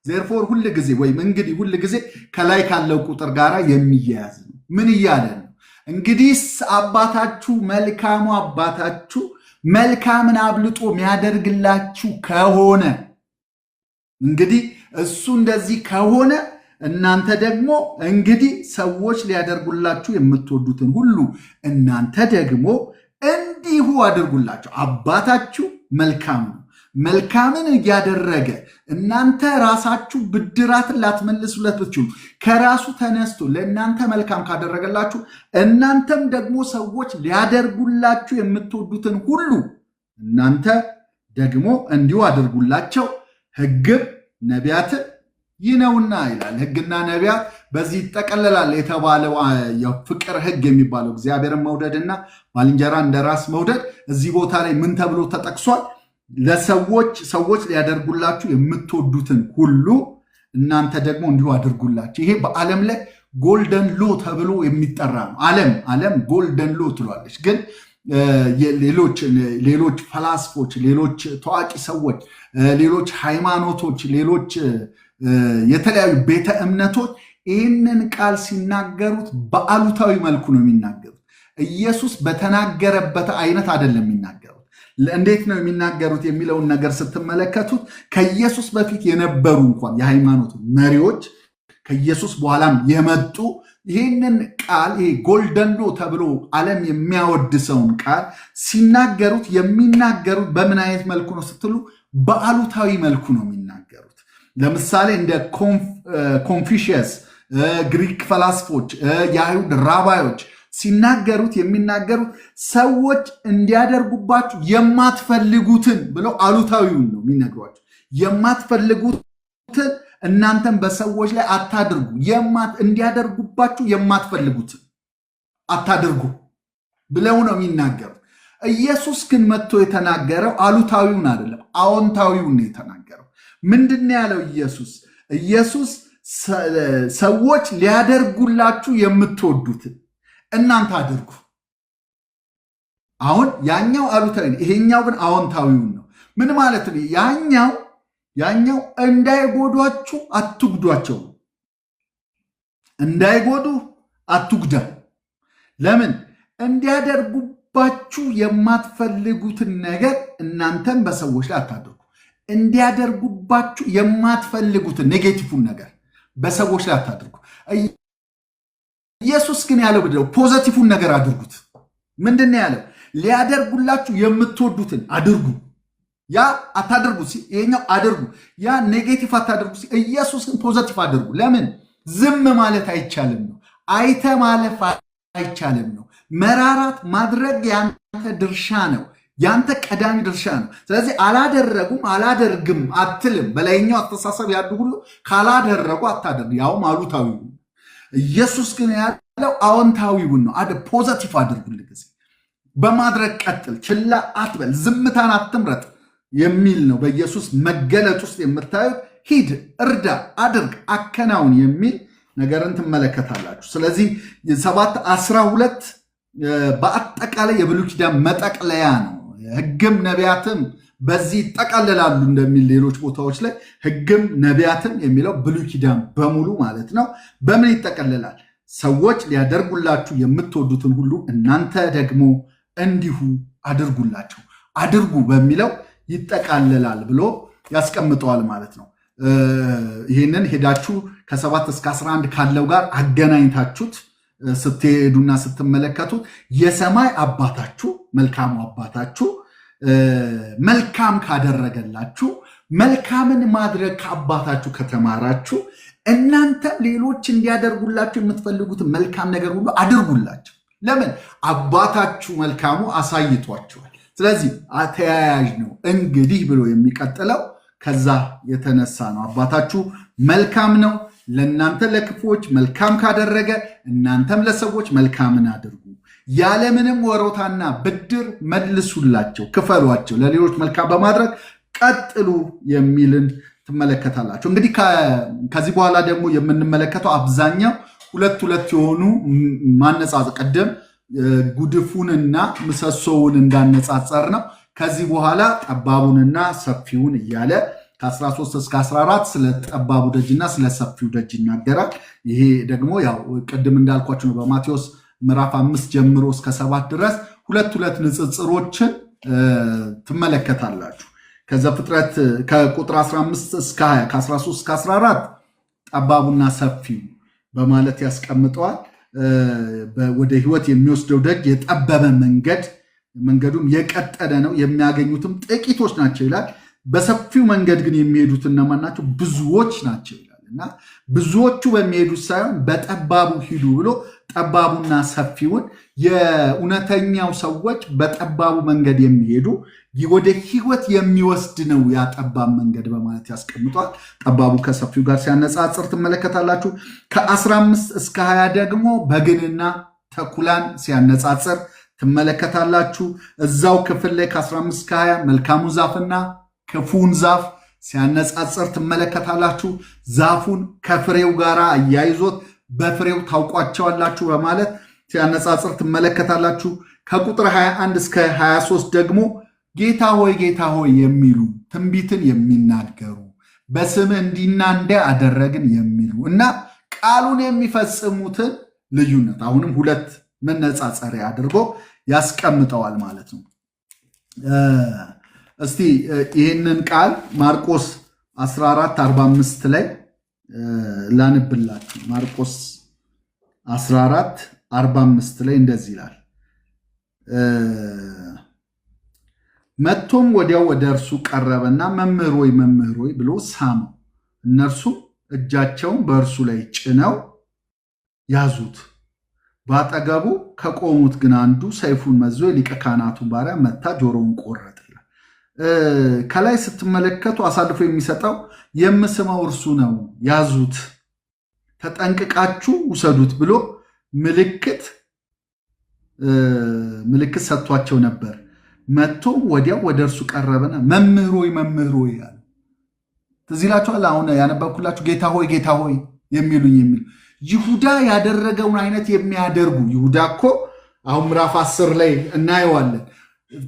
ዜርፎር ሁል ጊዜ ወይም እንግዲህ ሁል ጊዜ ከላይ ካለው ቁጥር ጋር የሚያያዝ ነው። ምን እያለ ነው? እንግዲህስ አባታችሁ መልካሙ አባታችሁ መልካምን አብልጦ የሚያደርግላችሁ ከሆነ እንግዲህ እሱ እንደዚህ ከሆነ እናንተ ደግሞ እንግዲህ ሰዎች ሊያደርጉላችሁ የምትወዱትን ሁሉ እናንተ ደግሞ እንዲሁ አድርጉላቸው። አባታችሁ መልካም ነው። መልካምን እያደረገ እናንተ ራሳችሁ ብድራትን ላትመልሱለት ብትችሉ ከራሱ ተነስቶ ለእናንተ መልካም ካደረገላችሁ እናንተም ደግሞ ሰዎች ሊያደርጉላችሁ የምትወዱትን ሁሉ እናንተ ደግሞ እንዲሁ አድርጉላቸው። ሕግም ነቢያትን ይህ ነውና ይላል። ሕግና ነቢያት በዚህ ይጠቀለላል የተባለው የፍቅር ሕግ የሚባለው እግዚአብሔርን መውደድና ባልንጀራ እንደ ራስ መውደድ እዚህ ቦታ ላይ ምን ተብሎ ተጠቅሷል? ሰዎች ሊያደርጉላችሁ የምትወዱትን ሁሉ እናንተ ደግሞ እንዲሁ አድርጉላችሁ። ይሄ በዓለም ላይ ጎልደን ሎ ተብሎ የሚጠራ ነው። ዓለም ጎልደን ሎ ትሏለች። ግን ሌሎች ፈላስፎች፣ ሌሎች ታዋቂ ሰዎች፣ ሌሎች ሃይማኖቶች፣ ሌሎች የተለያዩ ቤተ እምነቶች ይህንን ቃል ሲናገሩት በአሉታዊ መልኩ ነው የሚናገሩት። ኢየሱስ በተናገረበት አይነት አይደለም የሚናገሩት። እንዴት ነው የሚናገሩት የሚለውን ነገር ስትመለከቱት ከኢየሱስ በፊት የነበሩ እንኳን የሃይማኖት መሪዎች ከኢየሱስ በኋላም የመጡ ይህንን ቃል ይሄ ጎልደን ሎ ተብሎ ዓለም የሚያወድሰውን ቃል ሲናገሩት የሚናገሩት በምን አይነት መልኩ ነው ስትሉ በአሉታዊ መልኩ ነው የሚናገሩት። ለምሳሌ እንደ ኮንፊሽየስ፣ ግሪክ ፈላስፎች፣ የአይሁድ ራባዮች ሲናገሩት የሚናገሩት ሰዎች እንዲያደርጉባችሁ የማትፈልጉትን ብለው አሉታዊውን ነው የሚነግሯቸው። የማትፈልጉትን እናንተም በሰዎች ላይ አታድርጉ፣ እንዲያደርጉባችሁ የማትፈልጉትን አታድርጉ ብለው ነው የሚናገሩት። ኢየሱስ ግን መጥቶ የተናገረው አሉታዊውን አይደለም፣ አዎንታዊውን ነው የተናገረው። ምንድን ነው ያለው ኢየሱስ? ሰዎች ሊያደርጉላችሁ የምትወዱትን እናንተ አድርጉ። አሁን ያኛው አሉታዊ ነው፣ ይሄኛው ግን አዎንታዊውን ነው። ምን ማለት ነው? ያኛው እንዳይጎዷችሁ አትጉዷቸው፣ እንዳይጎዱ አትጉዳ። ለምን? እንዲያደርጉባችሁ የማትፈልጉትን ነገር እናንተም በሰዎች ላይ አታድርጉ። እንዲያደርጉባችሁ የማትፈልጉትን ኔጌቲቭን ነገር በሰዎች ላይ አታድርጉ። ኢየሱስ ግን ያለው ብለው ፖዘቲቭን ነገር አድርጉት። ምንድን ነው ያለው? ሊያደርጉላችሁ የምትወዱትን አድርጉ። ያ አታድርጉ፣ ይሄኛው አድርጉ። ያ ኔጌቲቭ አታድርጉ። ኢየሱስ ግን ፖዘቲቭ አድርጉ። ለምን? ዝም ማለት አይቻልም ነው። አይተ ማለፍ አይቻልም ነው። መራራት ማድረግ ያንተ ድርሻ ነው፣ ያንተ ቀዳሚ ድርሻ ነው። ስለዚህ አላደረጉም አላደርግም አትልም። በላይኛው አስተሳሰብ ያሉ ሁሉ ካላደረጉ አታደርግ፣ ያውም አሉታዊ። ኢየሱስ ግን ያለው አዎንታዊውን ነው። ፖዘቲቭ አድርጉል ጊዜ በማድረግ ቀጥል፣ ችላ አትበል፣ ዝምታን አትምረጥ የሚል ነው። በኢየሱስ መገለጥ ውስጥ የምታዩት ሂድ፣ እርዳ፣ አድርግ፣ አከናውን የሚል ነገርን ትመለከታላችሁ። ስለዚህ 7:12 በአጠቃላይ የብሉይ ኪዳን መጠቅለያ ነው። ሕግም ነቢያትም በዚህ ይጠቃለላሉ እንደሚል ሌሎች ቦታዎች ላይ ሕግም ነቢያትም የሚለው ብሉይ ኪዳን በሙሉ ማለት ነው። በምን ይጠቀለላል? ሰዎች ሊያደርጉላችሁ የምትወዱትን ሁሉ እናንተ ደግሞ እንዲሁ አድርጉላቸው፣ አድርጉ በሚለው ይጠቃለላል ብሎ ያስቀምጠዋል ማለት ነው። ይህንን ሄዳችሁ ከ7 እስከ 11 ካለው ጋር አገናኝታችሁት ስትሄዱና ስትመለከቱት የሰማይ አባታችሁ መልካሙ አባታችሁ መልካም ካደረገላችሁ፣ መልካምን ማድረግ ከአባታችሁ ከተማራችሁ እናንተም ሌሎች እንዲያደርጉላችሁ የምትፈልጉትን መልካም ነገር ሁሉ አድርጉላቸው። ለምን? አባታችሁ መልካሙ አሳይቷችኋል። ስለዚህ ተያያዥ ነው። እንግዲህ ብሎ የሚቀጥለው ከዛ የተነሳ ነው። አባታችሁ መልካም ነው፣ ለእናንተ ለክፉዎች መልካም ካደረገ እናንተም ለሰዎች መልካምን አድርጉ፣ ያለምንም ወሮታና ብድር መልሱላቸው፣ ክፈሏቸው፣ ለሌሎች መልካም በማድረግ ቀጥሉ የሚልን ትመለከታላችሁ። እንግዲህ ከዚህ በኋላ ደግሞ የምንመለከተው አብዛኛው ሁለት የሆኑ ማነጻጸር፣ ቀደም ጉድፉንና ምሰሶውን እንዳነጻጸር ነው። ከዚህ በኋላ ጠባቡንና ሰፊውን እያለ ከ13 እስከ 14 ስለ ጠባቡ ደጅና ስለ ሰፊው ደጅ ይናገራል። ይሄ ደግሞ ያው ቅድም እንዳልኳችሁ ነው። በማቴዎስ ምዕራፍ 5 ጀምሮ እስከ 7 ድረስ ሁለት ንጽጽሮችን ትመለከታላችሁ። ከዘፍጥረት ከቁጥር 15 እስከ 20 ከ13 እስከ 14 ጠባቡና ሰፊው በማለት ያስቀምጠዋል። ወደ ሕይወት የሚወስደው ደጅ የጠበበ መንገዱም የቀጠነ ነው፣ የሚያገኙትም ጥቂቶች ናቸው ይላል። በሰፊው መንገድ ግን የሚሄዱት እነማን ናቸው? ብዙዎች ናቸው ይላል እና ብዙዎቹ በሚሄዱት ሳይሆን በጠባቡ ሂዱ ብሎ ጠባቡና ሰፊውን የእውነተኛው ሰዎች በጠባቡ መንገድ የሚሄዱ ወደ ሕይወት የሚወስድ ነው ያ ጠባብ መንገድ በማለት ያስቀምጧል። ጠባቡ ከሰፊው ጋር ሲያነጻጽር ትመለከታላችሁ። ከ15 እስከ 20 ደግሞ በግንና ተኩላን ሲያነጻጽር ትመለከታላችሁ። እዛው ክፍል ላይ ከ15 እስከ 20 መልካሙ ዛፍና ክፉን ዛፍ ሲያነጻጽር ትመለከታላችሁ። ዛፉን ከፍሬው ጋር አያይዞት በፍሬው ታውቋቸዋላችሁ በማለት ሲያነጻጽር ትመለከታላችሁ። ከቁጥር 21 እስከ 23 ደግሞ ጌታ ሆይ የሚሉ ትንቢትን የሚናገሩ በስምህ እንዲና እንዲያ አደረግን የሚሉ እና ቃሉን የሚፈጽሙትን ልዩነት አሁንም ሁለት መነጻጸሪያ አድርጎ ያስቀምጠዋል ማለት ነው። እስቲ ይህንን ቃል ማርቆስ 14:45 ላይ ላንብላችሁ። ማርቆስ 14:45 ላይ እንደዚህ ይላል። መጥቶም ወዲያው ወደ እርሱ ቀረበና መምህር ሆይ ብሎ ሳመው። እነርሱም እጃቸውን በእርሱ ላይ ጭነው ያዙት። በአጠገቡ ከቆሙት ግን አንዱ ሰይፉን መዞ የሊቀ ካህናቱን ባሪያ መታ፣ ጆሮውን ቆረጠ ይላል። ከላይ ስትመለከቱ አሳልፎ የሚሰጠው የምስመው እርሱ ነው፣ ያዙት፣ ተጠንቅቃችሁ ውሰዱት ብሎ ምልክት ሰጥቷቸው ነበር። መጥቶ ወዲያው ወደ እርሱ ቀረበና መምህር ሆይ አለ። ትዝ ይላችኋል? አሁን ያነበብኩላችሁ ጌታ ሆይ የሚሉኝ ይሁዳ ያደረገውን አይነት የሚያደርጉ። ይሁዳ እኮ አሁን ምዕራፍ 10 ላይ እናየዋለን።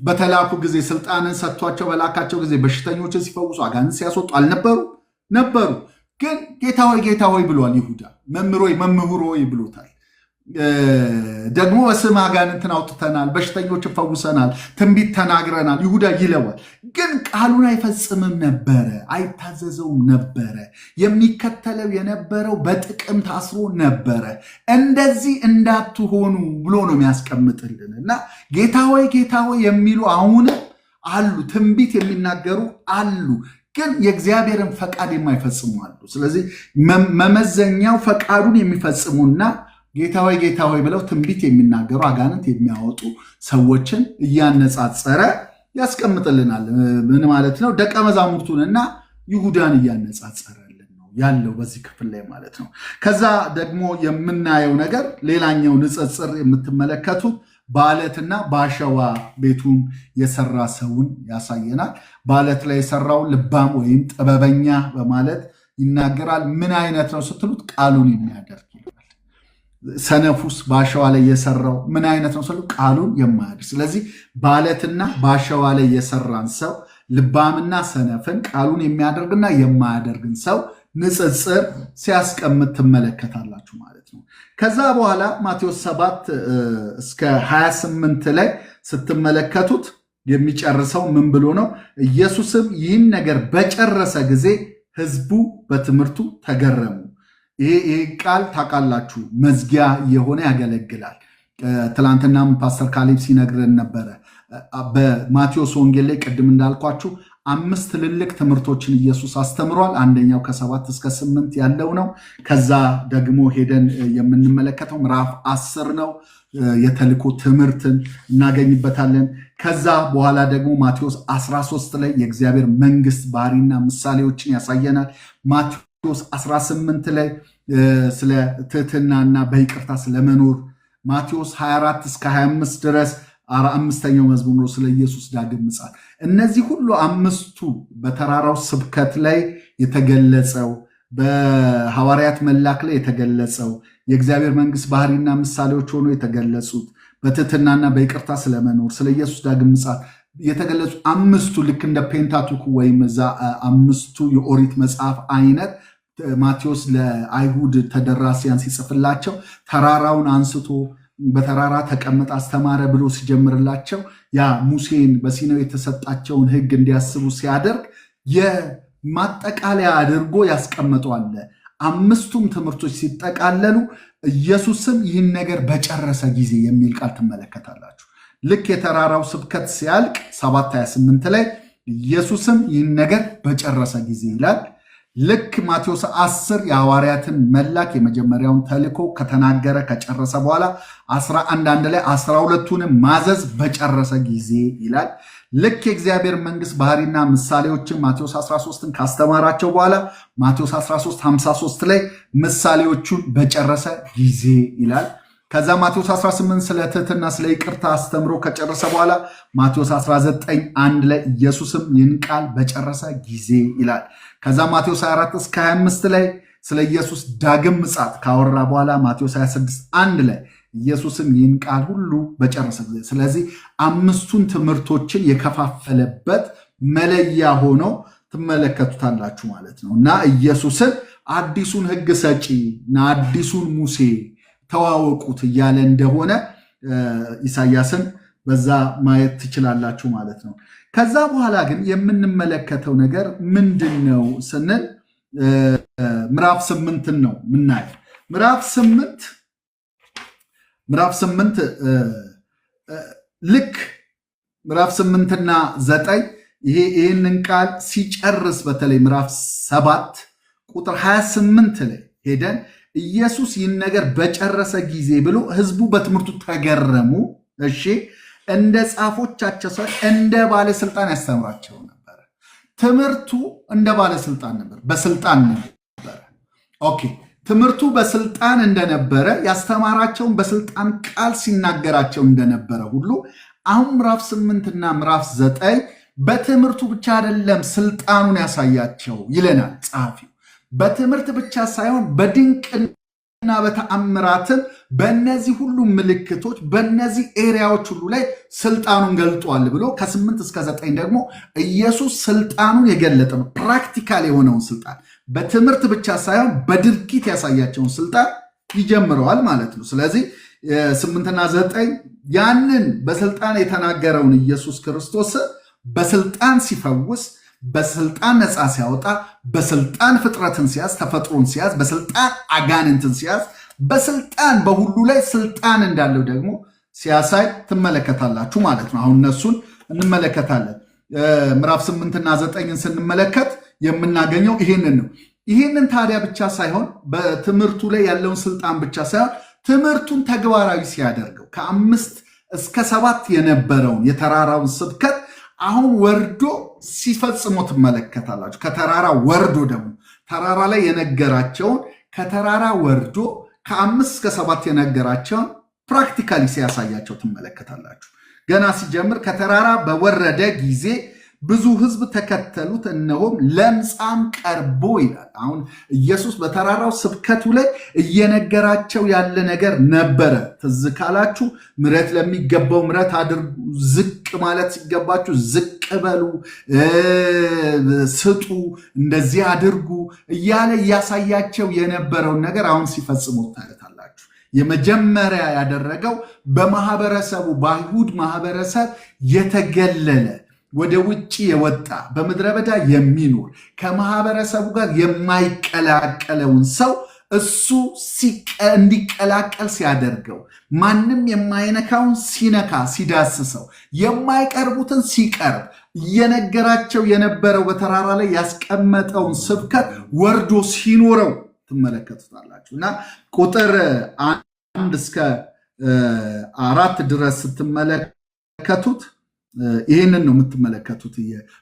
በተላኩ ጊዜ ስልጣንን ሰጥቷቸው በላካቸው ጊዜ በሽተኞችን ሲፈውሱ አጋንንት ሲያስወጡ አልነበሩ? ነበሩ። ግን ጌታ ሆይ ብሏል ይሁዳ። መምህር ሆይ ብሎታል። ደግሞ በስም አጋንንትን አውጥተናል፣ በሽተኞችን ፈውሰናል፣ ትንቢት ተናግረናል ይሁዳ ይለዋል። ግን ቃሉን አይፈጽምም ነበረ፣ አይታዘዘውም ነበረ። የሚከተለው የነበረው በጥቅም ታስሮ ነበረ። እንደዚህ እንዳትሆኑ ብሎ ነው የሚያስቀምጥልን እና ጌታ ሆይ የሚሉ አሁንም አሉ፣ ትንቢት የሚናገሩ አሉ። ግን የእግዚአብሔርን ፈቃድ የማይፈጽሙ አሉ። ስለዚህ መመዘኛው ፈቃዱን የሚፈጽሙና ጌታ ሆይ ብለው ትንቢት የሚናገሩ አጋንንት የሚያወጡ ሰዎችን እያነጻጸረ ያስቀምጥልናል። ምን ማለት ነው? ደቀ መዛሙርቱንና ይሁዳን እያነጻጸረልን ነው ያለው በዚህ ክፍል ላይ ማለት ነው። ከዛ ደግሞ የምናየው ነገር ሌላኛው ንጽጽር የምትመለከቱት በአለትና በአሸዋ ቤቱን የሰራ ሰውን ያሳየናል። በአለት ላይ የሰራው ልባም ወይም ጥበበኛ በማለት ይናገራል። ምን አይነት ነው ስትሉት ቃሉን የሚያደርግ። ሰነፉስ በአሸዋ ላይ የሰራው ምን አይነት ነው ስሉ ቃሉን የማያደርግ። ስለዚህ በአለትና በአሸዋ ላይ የሰራን ሰው ልባምና ሰነፍን ቃሉን የሚያደርግና የማያደርግን ሰው ንጽጽር ሲያስቀምጥ ትመለከታላችሁ ማለት ነው። ከዛ በኋላ ማቴዎስ 7 እስከ 28 ላይ ስትመለከቱት የሚጨርሰው ምን ብሎ ነው? ኢየሱስም ይህን ነገር በጨረሰ ጊዜ ሕዝቡ በትምህርቱ ተገረሙ። ይሄ ቃል ታውቃላችሁ መዝጊያ የሆነ ያገለግላል። ትላንትናም ፓስተር ካሌብ ሲነግረን ነበረ። በማቴዎስ ወንጌል ላይ ቅድም እንዳልኳችሁ 5 ትልልቅ ትምህርቶችን ኢየሱስ አስተምሯል። አንደኛው ከ7 እስከ 8 ያለው ነው። ከዛ ደግሞ ሄደን የምንመለከተው ምዕራፍ 10 ነው። የተልእኮ ትምህርትን እናገኝበታለን። ከዛ በኋላ ደግሞ ማቴዎስ 13 ላይ የእግዚአብሔር መንግስት ባህሪና ምሳሌዎችን ያሳየናል። ማቴዎስ 18 ላይ ስለ ትህትናና በይቅርታ ስለመኖር፣ ማቴዎስ 24 እስከ 25 ድረስ 5ኛው መዝሙር ነው ስለ ኢየሱስ ዳግም ምጽአት። እነዚህ ሁሉ 5ቱ በተራራው ስብከት ላይ የተገለጸው፣ በሐዋርያት መላክ ላይ የተገለጸው የእግዚአብሔር መንግስት ባህሪና ምሳሌዎች ሆኖ የተገለጹት፣ በትህትናና በይቅርታ ስለመኖር፣ ስለ ኢየሱስ ዳግም ምጽአት የተገለጹ አምስቱ ልክ እንደ ፔንታቱክ ወይም እዛ አምስቱ የኦሪት መጽሐፍ አይነት ማቴዎስ ለአይሁድ ተደራሲያን ሲጽፍላቸው ተራራውን አንስቶ በተራራ ተቀመጠ አስተማረ ብሎ ሲጀምርላቸው ያ ሙሴን በሲናይ የተሰጣቸውን ሕግ እንዲያስቡ ሲያደርግ የማጠቃለያ አድርጎ ያስቀምጠዋል። አምስቱም ትምህርቶች ሲጠቃለሉ ኢየሱስም ይህን ነገር በጨረሰ ጊዜ የሚል ቃል ትመለከታላችሁ። ልክ የተራራው ስብከት ሲያልቅ 7:28 ላይ ኢየሱስም ይህን ነገር በጨረሰ ጊዜ ይላል። ልክ ማቴዎስ 10 የሐዋርያትን መላክ የመጀመሪያውን ተልእኮ ከተናገረ ከጨረሰ በኋላ 11:1 ላይ 12ቱንም ማዘዝ በጨረሰ ጊዜ ይላል። ልክ የእግዚአብሔር መንግስት ባህሪና ምሳሌዎችን ማቴዎስ 13ን ካስተማራቸው በኋላ ማቴዎስ 13:53 ላይ ምሳሌዎቹን በጨረሰ ጊዜ ይላል። ከዛ ማቴዎስ 18 ስለ ትህትና ስለ ይቅርታ አስተምሮ ከጨረሰ በኋላ ማቴዎስ 19:1 ላይ ኢየሱስም ይህን ቃል በጨረሰ ጊዜ ይላል። ከዛ ማቴዎስ 24-25 ላይ ስለ ኢየሱስ ዳግም ምጽአት ካወራ በኋላ ማቴዎስ 26:1 ላይ ኢየሱስም ይህን ቃል ሁሉ በጨረሰ ጊዜ። ስለዚህ አምስቱን ትምህርቶችን የከፋፈለበት መለያ ሆኖ ትመለከቱታላችሁ ማለት ነው። እና ኢየሱስን አዲሱን ሕግ ሰጪ እና አዲሱን ሙሴ ተዋወቁት እያለ እንደሆነ ኢሳያስን በዛ ማየት ትችላላችሁ ማለት ነው። ከዛ በኋላ ግን የምንመለከተው ነገር ምንድን ነው ስንል ምዕራፍ 8 ነው ምናየው። ምዕራፍ 8 ልክ ምዕራፍ 8ና 9 ይህንን ቃል ሲጨርስ በተለይ ምዕራፍ 7 ቁጥር 28 ላይ ሄደን ኢየሱስ ይህን ነገር በጨረሰ ጊዜ ብሎ ህዝቡ በትምህርቱ ተገረሙ። እሺ እንደ ጻፎቻቸው ሰው እንደ ባለስልጣን ያስተምራቸው ነበር። ትምህርቱ እንደ ባለስልጣን ነበር፣ በስልጣን ነበር። ኦኬ ትምህርቱ በስልጣን እንደነበረ ያስተማራቸውን በስልጣን ቃል ሲናገራቸው እንደነበረ ሁሉ አሁን ምዕራፍ 8 እና ምዕራፍ 9 በትምህርቱ ብቻ አይደለም ስልጣኑን ያሳያቸው ይለናል ጸሐፊው። በትምህርት ብቻ ሳይሆን በድንቅና በተአምራትም በእነዚህ ሁሉ ምልክቶች በእነዚህ ኤሪያዎች ሁሉ ላይ ስልጣኑን ገልጧል ብሎ ከ8 እስከ 9 ደግሞ ኢየሱስ ስልጣኑን የገለጠ ነው። ፕራክቲካል የሆነውን ስልጣን በትምህርት ብቻ ሳይሆን በድርጊት ያሳያቸውን ስልጣን ይጀምረዋል ማለት ነው። ስለዚህ 8ና 9 ያንን በስልጣን የተናገረውን ኢየሱስ ክርስቶስ በስልጣን ሲፈውስ፣ በስልጣን ነፃ ሲያወጣ፣ በስልጣን ፍጥረትን ሲያዝ፣ ተፈጥሮን ሲያዝ፣ በስልጣን አጋንንትን ሲያዝ፣ በስልጣን በሁሉ ላይ ስልጣን እንዳለው ደግሞ ሲያሳይ ትመለከታላችሁ ማለት ነው። አሁን እነሱን እንመለከታለን። ምዕራፍ 8ና 9ን ስንመለከት የምናገኘው ይህንን ነው። ይህንን ታዲያ ብቻ ሳይሆን በትምህርቱ ላይ ያለውን ስልጣን ብቻ ሳይሆን ትምህርቱን ተግባራዊ ሲያደርገው ከ5 እስከ 7 የነበረውን የተራራውን ስብከት አሁን ወርዶ ሲፈጽሞ ትመለከታላችሁ። ከተራራ ወርዶ ደግሞ ተራራ ላይ የነገራቸውን ከተራራ ወርዶ ከ5 እስከ 7 የነገራቸውን ፕራክቲካሊ ሲያሳያቸው ትመለከታላችሁ። ገና ሲጀምር ከተራራ በወረደ ጊዜ ብዙ ሕዝብ ተከተሉት፣ እነሆም ለምጻም ቀርቦ ይላል። አሁን ኢየሱስ በተራራው ስብከቱ ላይ እየነገራቸው ያለ ነገር ነበረ። ትዝ ካላችሁ ምሕረት ለሚገባው ምሕረት አድርጉ፣ ዝቅ ማለት ሲገባችሁ ዝቅ በሉ፣ ስጡ፣ እንደዚህ አድርጉ እያለ እያሳያቸው የነበረውን ነገር አሁን ሲፈጽሙ ታያላችሁ። የመጀመሪያ ያደረገው በማህበረሰቡ በአይሁድ ማህበረሰብ የተገለለ ወደ ውጭ የወጣ በምድረ በዳ የሚኖር ከማህበረሰቡ ጋር የማይቀላቀለውን ሰው እሱ እንዲቀላቀል ሲያደርገው፣ ማንም የማይነካውን ሲነካ ሲዳስሰው፣ የማይቀርቡትን ሲቀርብ እየነገራቸው የነበረው በተራራ ላይ ያስቀመጠውን ስብከት ወርዶ ሲኖረው ትመለከቱታላችሁ። እና ቁጥር 1 እስከ 4 ድረስ ስትመለከቱት ይህንን ነው የምትመለከቱት።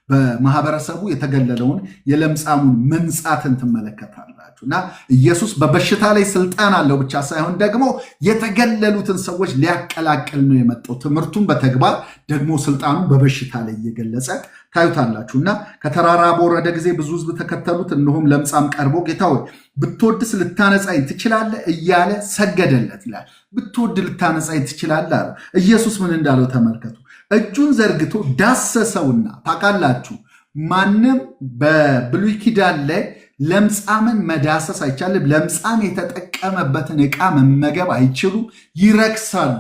በማህበረሰቡ የተገለለውን የለምጻሙን መንጻትን ትመለከታላችሁ። እና ኢየሱስ በበሽታ ላይ ስልጣን አለው ብቻ ሳይሆን ደግሞ የተገለሉትን ሰዎች ሊያቀላቅል ነው የመጣው። ትምህርቱን በተግባር ደግሞ ስልጣኑን በበሽታ ላይ እየገለጸ ታዩታላችሁ። እና ከተራራ በወረደ ጊዜ ብዙ ሕዝብ ተከተሉት፣ እነሆም ለምጻም ቀርቦ ጌታ ሆይ ብትወድስ ልታነጻኝ ትችላለህ እያለ ሰገደለት ይላል። ብትወድ ልታነጻኝ ትችላለህ አለ። ኢየሱስ ምን እንዳለው ተመልከቱ። እጁን ዘርግቶ ዳሰሰውና ታውቃላችሁ ማንም በብሉይ ኪዳን ላይ ለምጻምን መዳሰስ አይቻልም። ለምጻም የተጠቀመበትን ዕቃ መመገብ አይችሉም፣ ይረክሳሉ።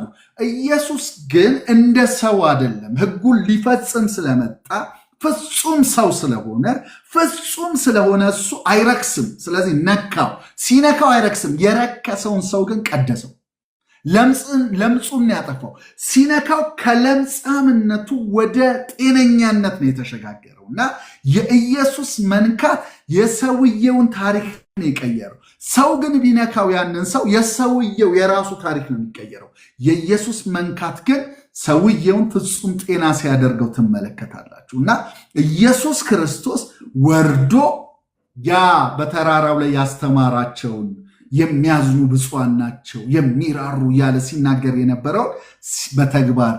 ኢየሱስ ግን እንደ ሰው አይደለም። ሕጉን ሊፈጽም ስለመጣ ፍጹም ሰው ስለሆነ እሱ አይረክስም። ስለዚህ ነካው። ሲነካው አይረክስም። የረከሰውን ሰው ግን ቀደሰው። ለምጹን ያጠፋው ሲነካው ከለምጻምነቱ ወደ ጤነኛነት ነው የተሸጋገረው እና የኢየሱስ መንካት የሰውየውን ታሪክ ነው የቀየረው። ሰው ግን ቢነካው ያንን ሰው የሰውየው የራሱ ታሪክ ነው የሚቀየረው። የኢየሱስ መንካት ግን ሰውየውን ፍጹም ጤና ሲያደርገው ትመለከታላችሁ እና ኢየሱስ ክርስቶስ ወርዶ ያ በተራራው ላይ ያስተማራቸውን የሚያዝኑ ብፁዓን ናቸው የሚራሩ እያለ ሲናገር የነበረው በተግባር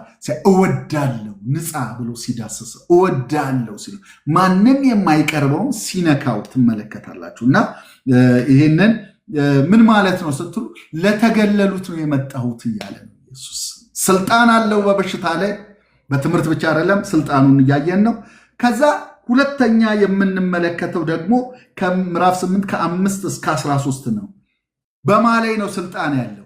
እወዳለሁ ንጻ ብሎ ሲዳስሰው እወዳለሁ ሲሉ ማንም የማይቀርበውን ሲነካው ትመለከታላችሁ እና ይህንን ምን ማለት ነው ስትሉ ለተገለሉት ነው የመጣሁት እያለ ነው ኢየሱስ። ስልጣን አለው በበሽታ ላይ። በትምህርት ብቻ አይደለም፣ ስልጣኑን እያየን ነው። ከዛ ሁለተኛ የምንመለከተው ደግሞ ከምዕራፍ 8 ከ5 እስከ 13 ነው። በማ ላይ ነው ስልጣን ያለው?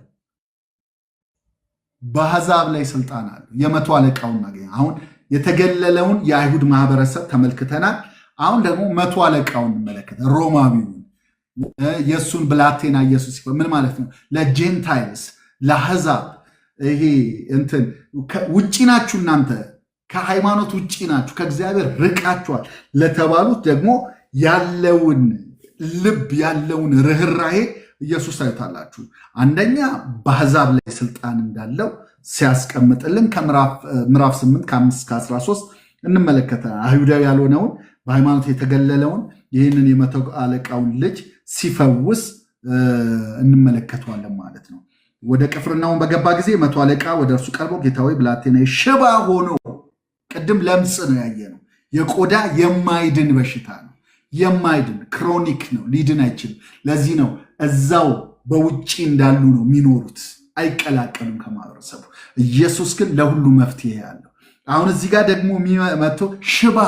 በአሕዛብ ላይ ስልጣን አለው። የመቶ አለቃውን እናገኝ። አሁን የተገለለውን የአይሁድ ማህበረሰብ ተመልክተናል። አሁን ደግሞ መቶ አለቃውን እንመለከተ ሮማዊውን የእሱን ብላቴና ኢየሱስ ምን ማለት ነው? ለጄንታይልስ ለአሕዛብ ይሄ እንትን ውጪ ናችሁ እናንተ ከሃይማኖት ውጪ ናችሁ ከእግዚአብሔር ርቃችኋል ለተባሉት ደግሞ ያለውን ልብ ያለውን ርኅራሄ ኢየሱስ ታዩታላችሁ። አንደኛ በአሕዛብ ላይ ስልጣን እንዳለው ሲያስቀምጥልን ከምዕራፍ 8 ከ5 እስከ 13 እንመለከታለን። አይሁዳዊ ያልሆነውን በሃይማኖት የተገለለውን ይህንን የመቶ አለቃውን ልጅ ሲፈውስ እንመለከተዋለን ማለት ነው። ወደ ቅፍርናሆም በገባ ጊዜ መቶ አለቃ ወደ እርሱ ቀርቦ ጌታ ሆይ ብላቴናዬ ሽባ ሆኖ፣ ቅድም ለምጽ ነው ያየነው፣ የቆዳ የማይድን በሽታ ነው። የማይድን ክሮኒክ ነው፣ ሊድን አይችልም። ለዚህ ነው እዛው በውጭ እንዳሉ ነው የሚኖሩት፣ አይቀላቀሉም ከማህበረሰቡ። ኢየሱስ ግን ለሁሉ መፍትሄ ያለው። አሁን እዚህ ጋር ደግሞ መጥቶ ሽባ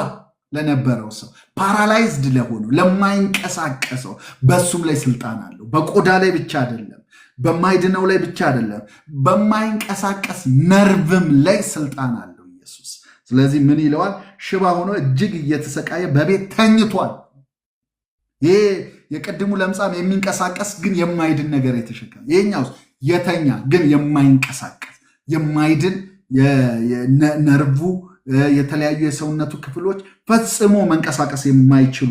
ለነበረው ሰው፣ ፓራላይዝድ ለሆነው ለማይንቀሳቀሰው በሱም ላይ ስልጣን አለው። በቆዳ ላይ ብቻ አይደለም፣ በማይድነው ላይ ብቻ አይደለም፣ በማይንቀሳቀስ ነርቭም ላይ ስልጣን አለው ኢየሱስ። ስለዚህ ምን ይለዋል? ሽባ ሆኖ እጅግ እየተሰቃየ በቤት ተኝቷል። ይሄ የቅድሙ ለምጻም የሚንቀሳቀስ ግን የማይድን ነገር የተሸከመ፣ ይሄኛው የተኛ ግን የማይንቀሳቀስ የማይድን ነርቭ የተለያዩ የሰውነቱ ክፍሎች ፈጽሞ መንቀሳቀስ የማይችሉ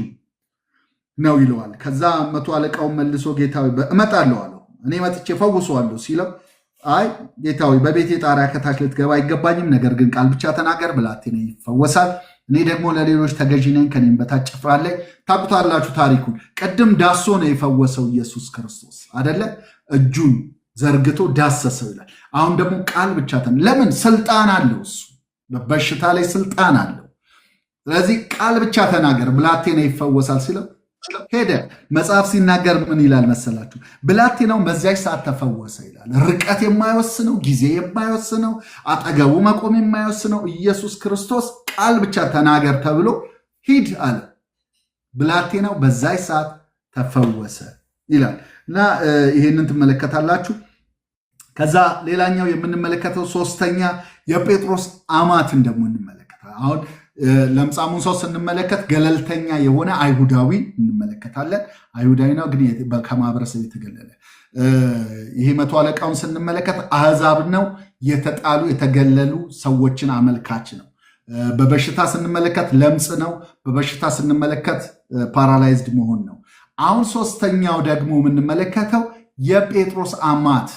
ነው ይለዋል። ከዛ መቶ አለቃውን መልሶ ጌታዊ እመጣለሁ አለው። እኔ መጥቼ ፈውሰዋለሁ ሲለው፣ አይ ጌታዊ በቤቴ ጣሪያ ከታች ልትገባ አይገባኝም፣ ነገር ግን ቃል ብቻ ተናገር ብላቴናዬ ይፈወሳል። እኔ ደግሞ ለሌሎች ተገዢ ነኝ፣ ከኔም በታች ጭፍራ አለኝ። ታውቁታላችሁ ታሪኩን። ቅድም ዳሶ ነው የፈወሰው ኢየሱስ ክርስቶስ አደለ? እጁን ዘርግቶ ዳሰሰው ይላል። አሁን ደግሞ ቃል ብቻ ለምን? ስልጣን አለው እሱ በበሽታ ላይ ስልጣን አለው። ስለዚህ ቃል ብቻ ተናገር ብላቴና ይፈወሳል ሲለው ሄደ። መጽሐፍ ሲናገር ምን ይላል መሰላችሁ? ብላቴናው በዚያች ሰዓት ተፈወሰ ይላል። ርቀት የማይወስነው፣ ጊዜ የማይወስነው፣ አጠገቡ መቆም የማይወስነው ኢየሱስ ክርስቶስ ቃል ብቻ ተናገር ተብሎ ሂድ አለ። ብላቴናው በዛች ሰዓት ተፈወሰ ይላል እና ይሄንን ትመለከታላችሁ። ከዛ ሌላኛው የምንመለከተው ሶስተኛ የጴጥሮስ አማትን ደግሞ እንመለከታለን። አሁን ለምጻሙን ሰው ስንመለከት ገለልተኛ የሆነ አይሁዳዊ እንመለከታለን። አይሁዳዊ ነው ግን ከማህበረሰብ የተገለለ። ይሄ መቶ አለቃውን ስንመለከት አሕዛብ ነው፣ የተጣሉ የተገለሉ ሰዎችን አመልካች ነው። በበሽታ ስንመለከት ለምጽ ነው። በበሽታ ስንመለከት ፓራላይዝድ መሆን ነው። አሁን ሶስተኛው ደግሞ የምንመለከተው የጴጥሮስ አማት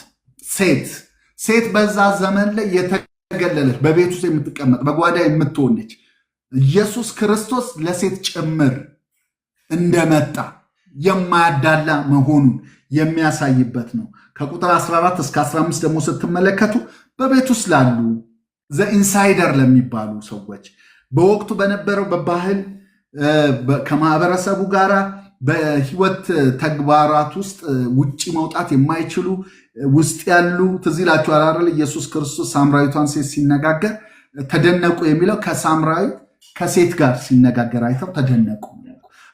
ሴት በዛ ዘመን ላይ የተገለለች በቤት ውስጥ የምትቀመጥ በጓዳ የምትሆነች ኢየሱስ ክርስቶስ ለሴት ጭምር እንደመጣ የማያዳላ መሆኑን የሚያሳይበት ነው። ከቁጥር 14 እስከ 15 ደግሞ ስትመለከቱ በቤት ውስጥ ላሉ ዘኢንሳይደር ለሚባሉ ሰዎች በወቅቱ በነበረው በባህል ከማህበረሰቡ ጋር በህይወት ተግባራት ውስጥ ውጭ መውጣት የማይችሉ ውስጥ ያሉ ትዝ ይላችኋል አይደል? ኢየሱስ ክርስቶስ ሳምራዊቷን ሴት ሲነጋገር ተደነቁ የሚለው ከሳምራዊት ከሴት ጋር ሲነጋገር አይተው ተደነቁ።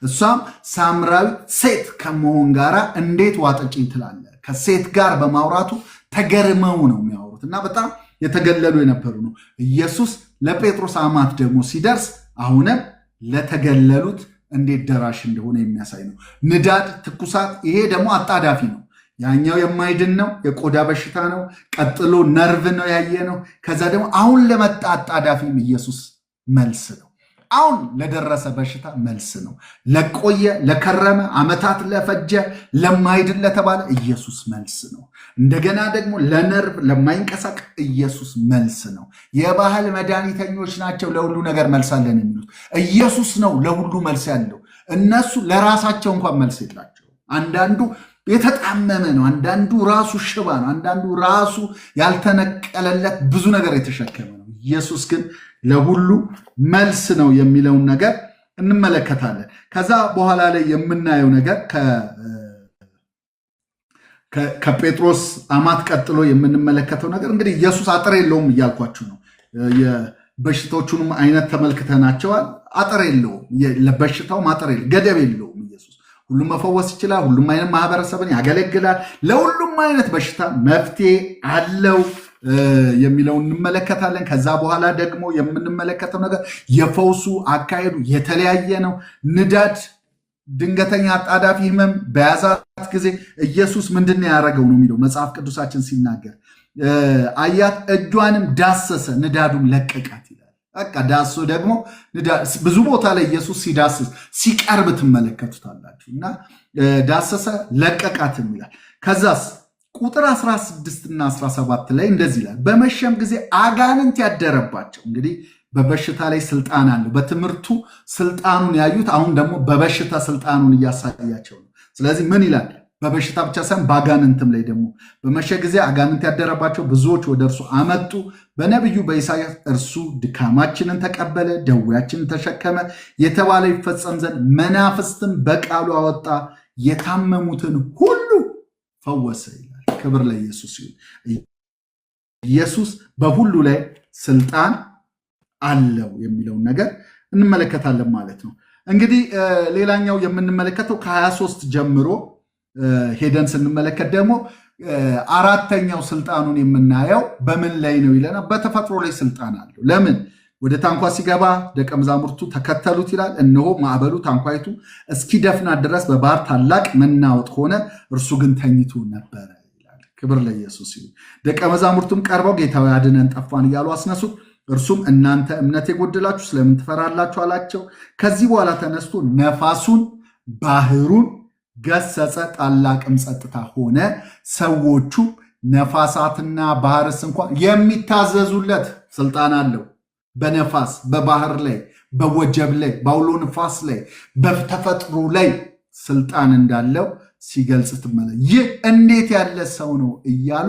እሷም ሳምራዊት ሴት ከመሆን ጋራ እንዴት ዋጠጭኝ ትላለ? ከሴት ጋር በማውራቱ ተገርመው ነው የሚያወሩት እና በጣም የተገለሉ የነበሩ ነው። ኢየሱስ ለጴጥሮስ አማት ደግሞ ሲደርስ አሁንም ለተገለሉት እንዴት ደራሽ እንደሆነ የሚያሳይ ነው። ንዳድ፣ ትኩሳት፣ ይሄ ደግሞ አጣዳፊ ነው። ያኛው የማይድን ነው፣ የቆዳ በሽታ ነው። ቀጥሎ ነርቭ ነው ያየ ነው። ከዛ ደግሞ አሁን ለመጣ አጣዳፊም ኢየሱስ መልስ ነው። አሁን ለደረሰ በሽታ መልስ ነው። ለቆየ ለከረመ ዓመታት ለፈጀ ለማይድን ለተባለ ኢየሱስ መልስ ነው። እንደገና ደግሞ ለነርቭ ለማይንቀሳቀስ ኢየሱስ መልስ ነው። የባህል መድኃኒተኞች ናቸው ለሁሉ ነገር መልስ አለን የሚሉት፣ ኢየሱስ ነው ለሁሉ መልስ ያለው። እነሱ ለራሳቸው እንኳን መልስ የላቸው። አንዳንዱ የተጣመመ ነው፣ አንዳንዱ ራሱ ሽባ ነው፣ አንዳንዱ ራሱ ያልተነቀለለት ብዙ ነገር የተሸከመ ነው። ኢየሱስ ግን ለሁሉ መልስ ነው የሚለውን ነገር እንመለከታለን። ከዛ በኋላ ላይ የምናየው ነገር ከጴጥሮስ አማት ቀጥሎ የምንመለከተው ነገር እንግዲህ ኢየሱስ አጥር የለውም እያልኳችሁ ነው። የበሽታዎቹንም አይነት ተመልክተናቸዋል። አጥር የለውም፣ ለበሽታው አጥር የለውም፣ ገደብ የለውም። ኢየሱስ ሁሉም መፈወስ ይችላል። ሁሉም አይነት ማህበረሰብን ያገለግላል። ለሁሉም አይነት በሽታ መፍትሄ አለው የሚለውን እንመለከታለን። ከዛ በኋላ ደግሞ የምንመለከተው ነገር የፈውሱ አካሄዱ የተለያየ ነው። ንዳድ፣ ድንገተኛ አጣዳፊ ህመም በያዛት ጊዜ ኢየሱስ ምንድን ነው ያደረገው ነው የሚለው መጽሐፍ ቅዱሳችን ሲናገር፣ አያት፣ እጇንም ዳሰሰ፣ ንዳዱም ለቀቃት ይላል። በቃ ዳሶ ደግሞ ብዙ ቦታ ላይ ኢየሱስ ሲዳስስ ሲቀርብ ትመለከቱታላችሁ። እና ዳሰሰ ለቀቃትም ይላል። ከዛስ ቁጥር 16 እና 17 ላይ እንደዚህ ይላል፣ በመሸም ጊዜ አጋንንት ያደረባቸው። እንግዲህ በበሽታ ላይ ስልጣን አለው። በትምህርቱ ስልጣኑን ያዩት፣ አሁን ደግሞ በበሽታ ስልጣኑን እያሳያቸው ነው። ስለዚህ ምን ይላል? በበሽታ ብቻ ሳይሆን በአጋንንትም ላይ ደግሞ በመሸ ጊዜ አጋንንት ያደረባቸው ብዙዎች ወደ እርሱ አመጡ። በነቢዩ በኢሳያስ እርሱ ድካማችንን ተቀበለ፣ ደዌያችንን ተሸከመ የተባለ ይፈጸም ዘንድ መናፍስትን በቃሉ አወጣ፣ የታመሙትን ሁሉ ፈወሰ ይላል። ክብር ለኢየሱስ ይሁን። ኢየሱስ በሁሉ ላይ ስልጣን አለው የሚለውን ነገር እንመለከታለን ማለት ነው። እንግዲህ ሌላኛው የምንመለከተው ከ23 ጀምሮ ሄደን ስንመለከት ደግሞ አራተኛው ስልጣኑን የምናየው በምን ላይ ነው ይለናል። በተፈጥሮ ላይ ስልጣን አለው። ለምን? ወደ ታንኳ ሲገባ ደቀ መዛሙርቱ ተከተሉት ይላል። እነሆ ማዕበሉ ታንኳይቱ እስኪደፍናት ድረስ በባህር ታላቅ መናወጥ ሆነ፣ እርሱ ግን ተኝቶ ነበረ ይላል። ክብር ለኢየሱስ ይሁን። ደቀ መዛሙርቱም ቀርበው ጌታ ሆይ አድነን፣ ጠፋን እያሉ አስነሱት። እርሱም እናንተ እምነት የጎደላችሁ ስለምን ትፈራላችሁ አላቸው። ከዚህ በኋላ ተነስቶ ነፋሱን ባህሩን ገሰጸ፣ ታላቅም ጸጥታ ሆነ። ሰዎቹ ነፋሳትና ባህርስ እንኳን የሚታዘዙለት ስልጣን አለው። በነፋስ በባህር ላይ በወጀብ ላይ በአውሎ ንፋስ ላይ በተፈጥሮ ላይ ስልጣን እንዳለው ሲገልጽ ትመለ ይህ እንዴት ያለ ሰው ነው እያሉ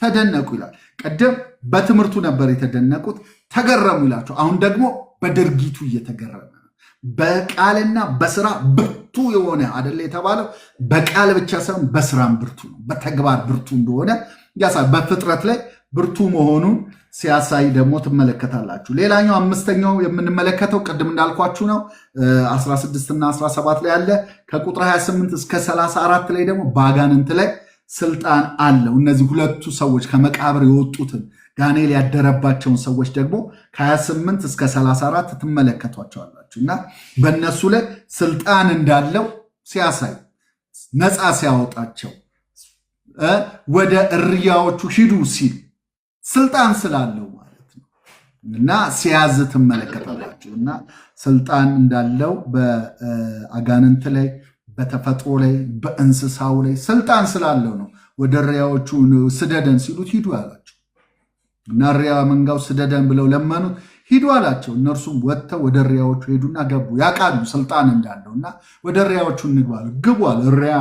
ተደነቁ ይላል። ቀደም በትምህርቱ ነበር የተደነቁት፣ ተገረሙ ይላቸው። አሁን ደግሞ በድርጊቱ እየተገረመ ነው። በቃልና በስራ ብርቱ የሆነ አደለ የተባለው። በቃል ብቻ ሳይሆን በስራም ብርቱ ነው፣ በተግባር ብርቱ እንደሆነ ያሳይ። በፍጥረት ላይ ብርቱ መሆኑን ሲያሳይ ደግሞ ትመለከታላችሁ። ሌላኛው አምስተኛው የምንመለከተው ቅድም እንዳልኳችሁ ነው። 16 እና 17 ላይ ያለ ከቁጥር 28 እስከ 34 ላይ ደግሞ በአጋንንት ላይ ስልጣን አለው። እነዚህ ሁለቱ ሰዎች ከመቃብር የወጡትን ጋኔል ያደረባቸውን ሰዎች ደግሞ ከ28 እስከ 34 ትመለከቷቸዋላችሁ እና በእነሱ ላይ ስልጣን እንዳለው ሲያሳይ፣ ነፃ ሲያወጣቸው፣ ወደ እርያዎቹ ሂዱ ሲል ስልጣን ስላለው ማለት ነው እና ሲያዝ ትመለከታላችሁ። እና ስልጣን እንዳለው በአጋንንት ላይ በተፈጥሮ ላይ በእንስሳው ላይ ስልጣን ስላለው ነው። ወደ እሪያዎቹ ስደደን ሲሉት ሂዱ አላቸው እና እሪያ መንጋው ስደደን ብለው ለመኑት፣ ሂዱ አላቸው። እነርሱም ወጥተው ወደ እሪያዎቹ ሄዱና ገቡ። ያውቃሉ ስልጣን እንዳለው እና ወደ እሪያዎቹ እንግባ ግቡ አለ። እሪያ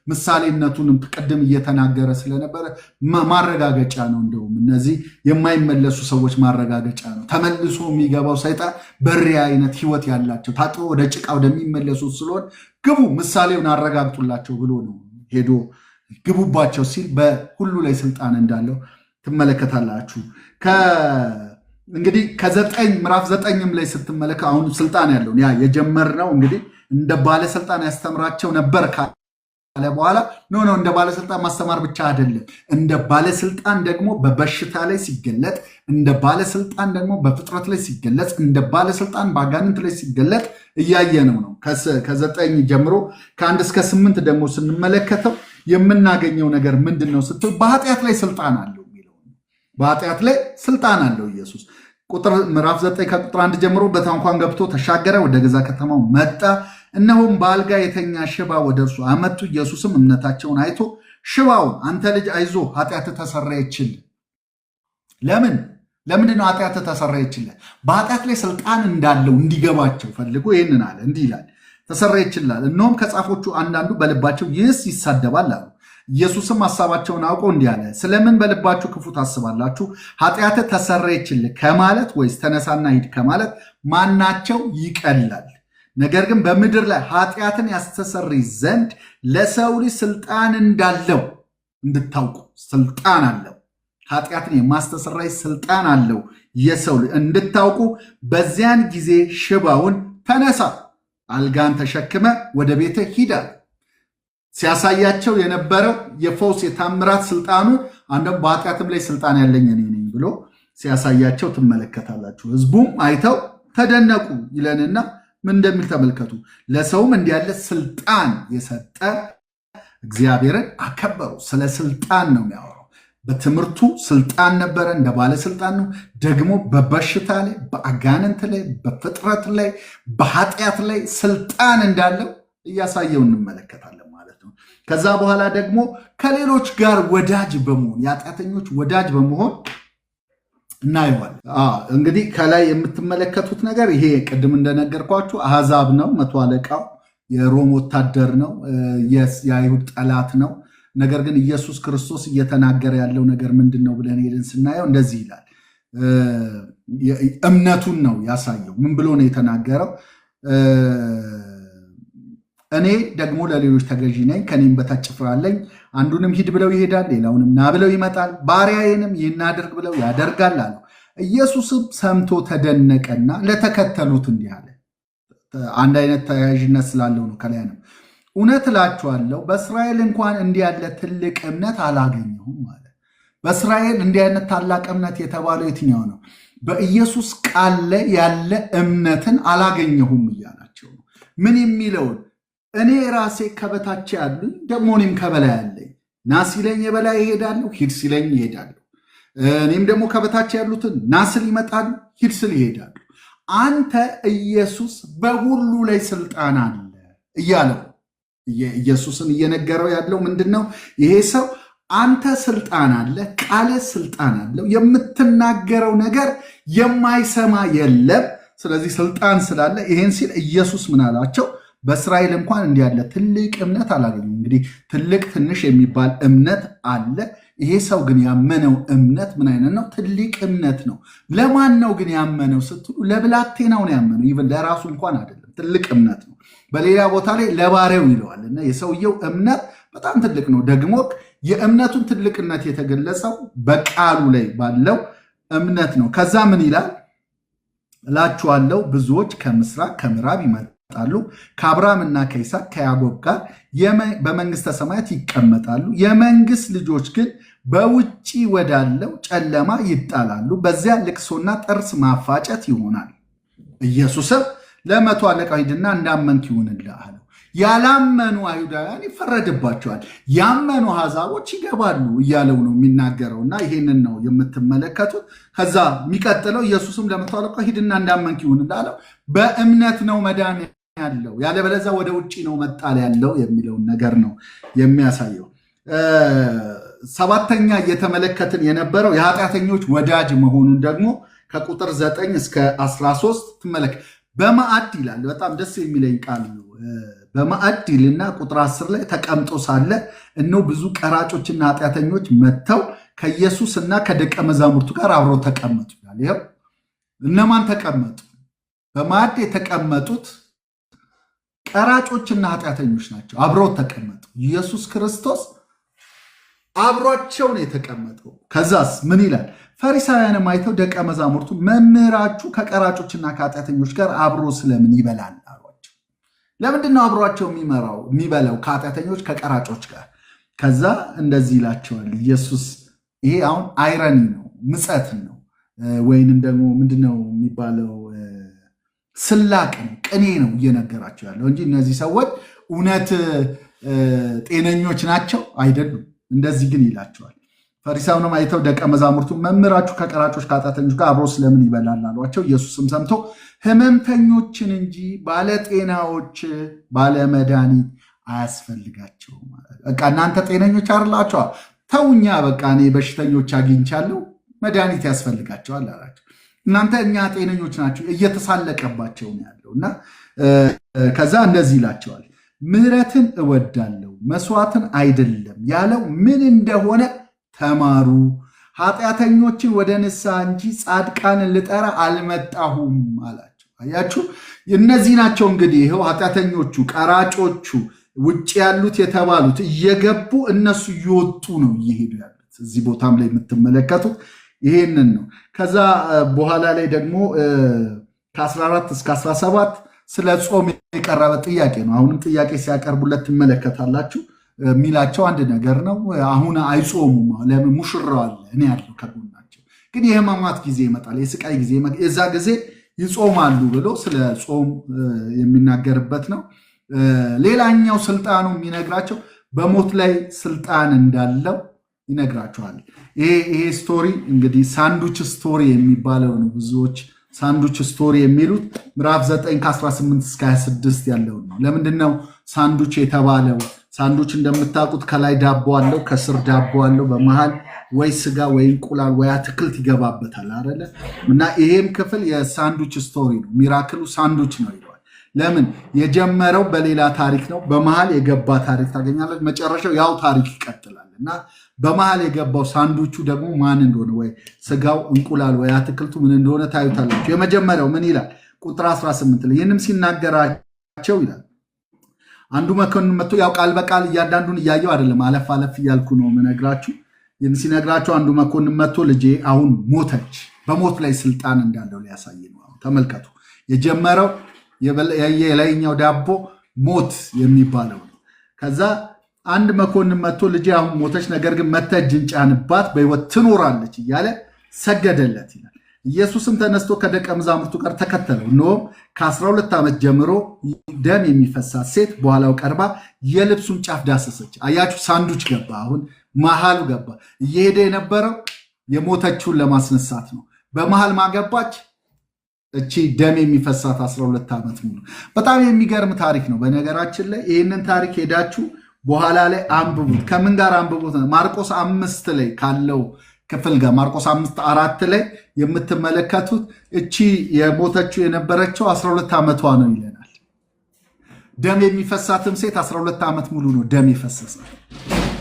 ምሳሌነቱንም ቅድም እየተናገረ ስለነበረ ማረጋገጫ ነው። እንደውም እነዚህ የማይመለሱ ሰዎች ማረጋገጫ ነው። ተመልሶ የሚገባው ሰይጣን በእሪያ አይነት ህይወት ያላቸው ታጥቦ ወደ ጭቃ ወደሚመለሱ ስለሆን ግቡ፣ ምሳሌውን አረጋግጡላቸው ብሎ ነው ሄዶ ግቡባቸው ሲል በሁሉ ላይ ስልጣን እንዳለው ትመለከታላችሁ። እንግዲህ ከዘጠኝ ምዕራፍ 9ም ላይ ስትመለከት አሁን ስልጣን ያለው ያ የጀመርነው እንግዲህ እንደ ባለስልጣን ያስተምራቸው ነበር ካለ በኋላ ኖ እንደ ባለስልጣን ማስተማር ብቻ አይደለም፣ እንደ ባለስልጣን ደግሞ በበሽታ ላይ ሲገለጥ፣ እንደ ባለስልጣን ደግሞ በፍጥረት ላይ ሲገለጽ፣ እንደ ባለስልጣን በአጋንንት ላይ ሲገለጥ እያየነው ነው። ከ9 ጀምሮ ከ1 እስከ 8 ደግሞ ስንመለከተው የምናገኘው ነገር ምንድን ነው ስትል በኃጢአት ላይ ስልጣን አለው የሚለው በኃጢአት ላይ ስልጣን አለው ኢየሱስ። ምዕራፍ 9 ከቁጥር 1 ጀምሮ በታንኳን ገብቶ ተሻገረ፣ ወደ ገዛ ከተማው መጣ። እነሆም በአልጋ የተኛ ሽባ ወደ እርሱ አመጡ። ኢየሱስም እምነታቸውን አይቶ ሽባውን አንተ ልጅ አይዞ ኃጢአት ተሰረየችልህ። ለምንድን ነው ኃጢአት ተሰረየችልህ? በኃጢአት ላይ ስልጣን እንዳለው እንዲገባቸው ፈልጎ ይህንን አለ። እንዲህ ይላል ተሰረየችላል። እነሆም ከጻፎቹ አንዳንዱ በልባቸው ይህስ ይሳደባል አሉ። ኢየሱስም ሐሳባቸውን አውቆ እንዲህ አለ፣ ስለምን በልባችሁ ክፉ ታስባላችሁ? ኃጢአት ተሰረየችልህ ከማለት ወይስ ተነሳና ሂድ ከማለት ማናቸው ይቀላል? ነገር ግን በምድር ላይ ኃጢአትን ያስተሰርይ ዘንድ ለሰው ልጅ ስልጣን እንዳለው እንድታውቁ። ስልጣን አለው፣ ኃጢአትን የማስተሰረይ ስልጣን አለው የሰው ልጅ እንድታውቁ። በዚያን ጊዜ ሽባውን ተነሳ፣ አልጋን ተሸክመ ወደ ቤተ ሂዳል። ሲያሳያቸው የነበረው የፈውስ የታምራት ስልጣኑ አንደም በኃጢአትም ላይ ስልጣን ያለኝ እኔ ነኝ ብሎ ሲያሳያቸው ትመለከታላችሁ። ህዝቡም አይተው ተደነቁ ይለንና ምን እንደሚል ተመልከቱ። ለሰውም እንዲያለ ስልጣን የሰጠ እግዚአብሔርን አከበሩ። ስለ ስልጣን ነው የሚያወራው። በትምህርቱ ስልጣን ነበረ፣ እንደ ባለስልጣን ነው። ደግሞ በበሽታ ላይ፣ በአጋንንት ላይ፣ በፍጥረት ላይ፣ በኃጢአት ላይ ስልጣን እንዳለው እያሳየው እንመለከታለን ማለት ነው። ከዛ በኋላ ደግሞ ከሌሎች ጋር ወዳጅ በመሆን የኃጢአተኞች ወዳጅ በመሆን እናየዋል። እንግዲህ ከላይ የምትመለከቱት ነገር ይሄ ቅድም እንደነገርኳችሁ አሕዛብ ነው። መቶ አለቃው የሮም ወታደር ነው፣ የአይሁድ ጠላት ነው። ነገር ግን ኢየሱስ ክርስቶስ እየተናገረ ያለው ነገር ምንድን ነው ብለን ሄደን ስናየው እንደዚህ ይላል። እምነቱን ነው ያሳየው። ምን ብሎ ነው የተናገረው? እኔ ደግሞ ለሌሎች ተገዢ ነኝ፣ ከኔም በታች ጭፍራ አለኝ። አንዱንም ሂድ ብለው ይሄዳል፣ ሌላውንም ና ብለው ይመጣል፣ ባሪያዬንም ይህን አድርግ ብለው ያደርጋል አለው። ኢየሱስም ሰምቶ ተደነቀና ለተከተሉት እንዲህ አለ። አንድ አይነት ተያያዥነት ስላለው ነው። ከላይ ነው እውነት እላችኋለሁ በእስራኤል እንኳን እንዲህ ያለ ትልቅ እምነት አላገኘሁም አለ። በእስራኤል እንዲህ አይነት ታላቅ እምነት የተባለው የትኛው ነው? በኢየሱስ ቃል ላይ ያለ እምነትን አላገኘሁም እያላቸው ነው። ምን የሚለውን እኔ ራሴ ከበታች ያሉኝ ደግሞ እኔም ከበላይ ያለኝ፣ ና ሲለኝ የበላይ ይሄዳለሁ፣ ሂድ ሲለኝ ይሄዳለሁ። እኔም ደግሞ ከበታች ያሉትን ና ስል ይመጣሉ፣ ሂድ ስል ይሄዳሉ። አንተ ኢየሱስ በሁሉ ላይ ስልጣን አለ እያለው ኢየሱስን እየነገረው ያለው ምንድን ነው? ይሄ ሰው አንተ ስልጣን አለ፣ ቃለ ስልጣን አለው፣ የምትናገረው ነገር የማይሰማ የለም። ስለዚህ ስልጣን ስላለ ይሄን ሲል ኢየሱስ ምን አላቸው? በእስራኤል እንኳን እንዲህ ያለ ትልቅ እምነት አላገኙም። እንግዲህ ትልቅ ትንሽ የሚባል እምነት አለ። ይሄ ሰው ግን ያመነው እምነት ምን አይነት ነው? ትልቅ እምነት ነው። ለማን ነው ግን ያመነው ስትሉ፣ ለብላቴናው ነው ያመነው። ይብን ለራሱ እንኳን አይደለም፣ ትልቅ እምነት ነው። በሌላ ቦታ ላይ ለባሪያው ይለዋል እና የሰውየው እምነት በጣም ትልቅ ነው። ደግሞ የእምነቱን ትልቅነት የተገለጸው በቃሉ ላይ ባለው እምነት ነው። ከዛ ምን ይላል? እላችኋለሁ ብዙዎች ከምስራቅ ከምዕራብ ይመጣሉ፣ ከአብርሃምና ከይስሐቅ ከያዕቆብ ጋር በመንግስተ ሰማያት ይቀመጣሉ። የመንግስት ልጆች ግን በውጪ ወዳለው ጨለማ ይጣላሉ፣ በዚያ ልቅሶና ጥርስ ማፋጨት ይሆናል። ኢየሱስም ለመቶ አለቃው ሂድና እንዳመንክ ይሁንልህ አለው። ያላመኑ አይሁዳውያን ይፈረድባቸዋል፣ ያመኑ አሕዛቦች ይገባሉ እያለው ነው የሚናገረው። እና ይሄንን ነው የምትመለከቱት። ከዛ የሚቀጥለው ኢየሱስም ለመቶ አለቃው ሂድና እንዳመንክ ይሁንልህ አለው። በእምነት ነው መዳን ያለው፣ ያለበለዚያ ወደ ውጭ ነው መጣል ያለው የሚለውን ነገር ነው የሚያሳየው። ሰባተኛ እየተመለከትን የነበረው የኃጢአተኞች ወዳጅ መሆኑን ደግሞ ከቁጥር 9 እስከ 13 ትመለከት። በማዕድ ይላል። በጣም ደስ የሚለኝ ቃል ነው። በማዕድ ይልና ቁጥር 10 ላይ ተቀምጦ ሳለ እነሆ ብዙ ቀራጮችና ኃጢአተኞች መጥተው ከኢየሱስ እና ከደቀ መዛሙርቱ ጋር አብረው ተቀመጡ ይላል። ይኸው እነማን ተቀመጡ? በማዕድ የተቀመጡት ቀራጮችና ኃጢአተኞች ናቸው። አብረው ተቀመጡ። ኢየሱስ ክርስቶስ አብሯቸው ነው የተቀመጠው። ከዛስ ምን ይላል? ፈሪሳውያንም አይተው ደቀ መዛሙርቱ መምህራችሁ ከቀራጮችና ከኃጢአተኞች ጋር አብሮ ስለምን ይበላል አሏቸው። ለምንድን ነው አብሯቸው የሚበላው ከኃጢአተኞች ከቀራጮች ጋር? ከዛ እንደዚህ ይላቸዋል ኢየሱስ። ይሄ አሁን አይረኒ ነው፣ ምጸት ነው፣ ወይንም ደግሞ ምንድነው የሚባለው? ስላቅ ነው፣ ቅኔ ነው እየነገራቸው ያለው እንጂ እነዚህ ሰዎች እውነት ጤነኞች ናቸው አይደሉም። እንደዚህ ግን ይላቸዋል። ፈሪሳውያንም አይተው ደቀ መዛሙርቱ መምህራችሁ ከቀራጮች ከኃጢአተኞች ጋር አብሮ ስለምን ይበላል አሏቸው። ኢየሱስም ሰምቶ ሕመምተኞችን እንጂ ባለጤናዎች ባለመድኃኒት አያስፈልጋቸውም። በቃ እናንተ ጤነኞች አይደላችኋል፣ ተውኛ፣ በቃ እኔ በሽተኞች አግኝቻለሁ፣ መድኃኒት ያስፈልጋቸዋል አላቸው። እናንተ እኛ ጤነኞች ናቸው፣ እየተሳለቀባቸው ነው ያለው። እና ከዛ እንደዚህ ይላቸዋል፣ ምሕረትን እወዳለሁ መስዋዕትን አይደለም ያለው ምን እንደሆነ ተማሩ። ኃጢአተኞችን ወደ ንስሐ እንጂ ጻድቃንን ልጠራ አልመጣሁም አላቸው። አያችሁ፣ እነዚህ ናቸው እንግዲህ ይኸው ኃጢአተኞቹ፣ ቀራጮቹ፣ ውጭ ያሉት የተባሉት እየገቡ እነሱ እየወጡ ነው እየሄዱ ያሉት። እዚህ ቦታም ላይ የምትመለከቱት ይሄንን ነው። ከዛ በኋላ ላይ ደግሞ ከ14 እስከ 17 ስለ ጾም የቀረበ ጥያቄ ነው። አሁንም ጥያቄ ሲያቀርቡለት ትመለከታላችሁ። የሚላቸው አንድ ነገር ነው። አሁን አይጾሙም፣ ለምን? ሙሽራው አለ፣ እኔ ያለው ከጎናቸው። ግን የሕማማት ጊዜ ይመጣል፣ የስቃይ ጊዜ፣ የዛ ጊዜ ይጾማሉ ብሎ ስለ ጾም የሚናገርበት ነው። ሌላኛው ስልጣኑ የሚነግራቸው በሞት ላይ ስልጣን እንዳለው ይነግራቸዋል። ይሄ ስቶሪ እንግዲህ ሳንዱች ስቶሪ የሚባለው ነው። ብዙዎች ሳንዱች ስቶሪ የሚሉት ምዕራፍ 9 ከ18 እስከ 26 ያለውን ነው። ለምንድነው ሳንዱች የተባለው? ሳንዱች እንደምታውቁት ከላይ ዳቦ አለው፣ ከስር ዳቦ አለው፣ በመሃል ወይ ስጋ ወይ እንቁላል ወይ አትክልት ይገባበታል አይደለ? እና ይሄም ክፍል የሳንዱች ስቶሪ ነው። ሚራክሉ ሳንዱች ነው ይለዋል። ለምን? የጀመረው በሌላ ታሪክ ነው፣ በመሃል የገባ ታሪክ ታገኛለች፣ መጨረሻው ያው ታሪክ ይቀጥላል። እና በመሃል የገባው ሳንዱቹ ደግሞ ማን እንደሆነ ወይ ስጋው እንቁላል ወይ አትክልቱ ምን እንደሆነ ታዩታላችሁ። የመጀመሪያው ምን ይላል? ቁጥር 18 ላይ ይህንም ሲናገራቸው ይላል አንዱ መኮንን መጥቶ፣ ያው ቃል በቃል እያንዳንዱን እያየው አይደለም፣ አለፍ አለፍ እያልኩ ነው የምነግራችሁ። ይህን ሲነግራቸው አንዱ መኮንን መጥቶ ልጄ አሁን ሞተች፣ በሞት ላይ ስልጣን እንዳለው ሊያሳይ ነው። ተመልከቱ፣ የጀመረው የላይኛው ዳቦ ሞት የሚባለው ነው። ከዛ አንድ መኮንን መጥቶ ልጄ አሁን ሞተች፣ ነገር ግን መጥተህ እጅን ጫንባት በሕይወት ትኖራለች እያለ ሰገደለት ይላል። ኢየሱስም ተነስቶ ከደቀ መዛሙርቱ ጋር ተከተለው። እነሆም ከ12 ዓመት ጀምሮ ደም የሚፈሳት ሴት በኋላው ቀርባ የልብሱን ጫፍ ዳሰሰች። አያችሁ፣ ሳንዱች ገባ። አሁን መሃሉ ገባ። እየሄደ የነበረው የሞተችውን ለማስነሳት ነው። በመሃል ማገባች እቺ ደም የሚፈሳት 12 ዓመት ሙሉ። በጣም የሚገርም ታሪክ ነው። በነገራችን ላይ ይህንን ታሪክ ሄዳችሁ በኋላ ላይ አንብቡት። ከምን ጋር አንብቡት? ማርቆስ 5 ላይ ካለው ክፍል ጋር ማርቆስ 5:4 ላይ የምትመለከቱት እቺ የሞተችው የነበረችው 12 ዓመቷ ነው ይለናል። ደም የሚፈሳትም ሴት 12 ዓመት ሙሉ ነው ደም የፈሰሳት።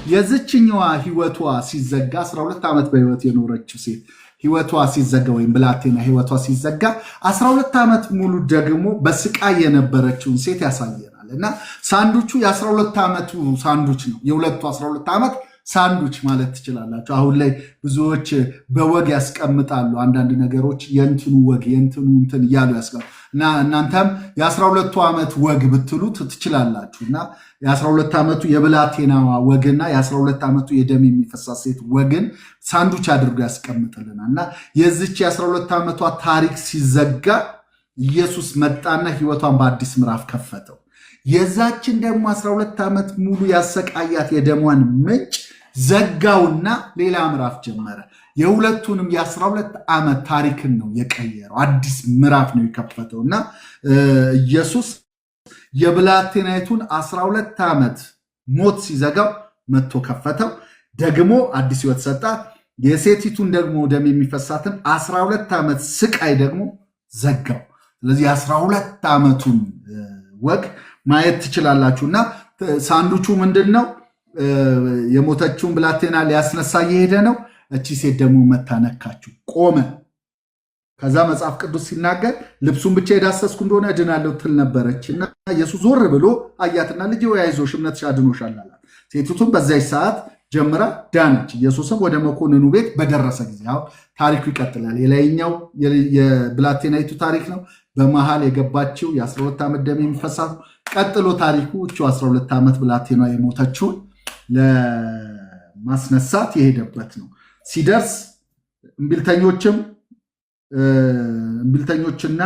የዝችኛዋ ህይወቷ ሲዘጋ 12 ዓመት በህይወት የኖረችው ሴት ህይወቷ ሲዘጋ ወይም ብላቴና ህይወቷ ሲዘጋ 12 ዓመት ሙሉ ደግሞ በስቃይ የነበረችውን ሴት ያሳየናል። እና ሳንዱቹ የ12 ዓመቱ ሳንዱች ነው። የሁለቱ 12 ዓመት ሳንዱች ማለት ትችላላችሁ። አሁን ላይ ብዙዎች በወግ ያስቀምጣሉ። አንዳንድ ነገሮች የእንትኑ ወግ የእንትኑ እንትን እያሉ ያስቀምጣሉ። እና እናንተም የ12 ዓመት ወግ ብትሉት ትችላላችሁ። እና የ12 ዓመቱ የብላቴናዋ ወግና የ12 ዓመቱ የደም የሚፈሳት ሴት ወግን ሳንዱች አድርጎ ያስቀምጥልናል። እና የዚች የ12 ዓመቷ ታሪክ ሲዘጋ ኢየሱስ መጣና ህይወቷን በአዲስ ምዕራፍ ከፈተው። የዛችን ደግሞ 12 ዓመት ሙሉ ያሰቃያት የደሟን ምንጭ ዘጋውና ሌላ ምዕራፍ ጀመረ። የሁለቱንም የ12 ዓመት ታሪክን ነው የቀየረው። አዲስ ምዕራፍ ነው የከፈተው። እና ኢየሱስ የብላቴናይቱን 12 ዓመት ሞት ሲዘጋው መጥቶ ከፈተው። ደግሞ አዲስ ህይወት ሰጣት። የሴቲቱን ደግሞ ደም የሚፈሳትን 12 ዓመት ስቃይ ደግሞ ዘጋው። ስለዚህ 12 ዓመቱን ወግ ማየት ትችላላችሁ። እና ሳንዱቹ ምንድን ነው? የሞተችውን ብላቴና ሊያስነሳ እየሄደ ነው። እቺ ሴት ደግሞ መታነካችሁ፣ ቆመ። ከዛ መጽሐፍ ቅዱስ ሲናገር ልብሱን ብቻ የዳሰስኩ እንደሆነ እድናለሁ ትል ነበረች። እና ኢየሱስ ዞር ብሎ አያትና ልጄ ወይ አይዞሽ እምነትሽ አድኖሻል አላት። ሴቲቱም በዛች ሰዓት ጀምራ ዳነች። ኢየሱስም ወደ መኮንኑ ቤት በደረሰ ጊዜ አሁን ታሪኩ ይቀጥላል። የላይኛው የብላቴናይቱ ታሪክ ነው። በመሃል የገባችው የ12 ዓመት ደም የሚፈሳት ቀጥሎ ታሪኩ 12 ዓመት ብላቴና የሞተችውን ለማስነሳት የሄደበት ነው። ሲደርስ እምቢልተኞችና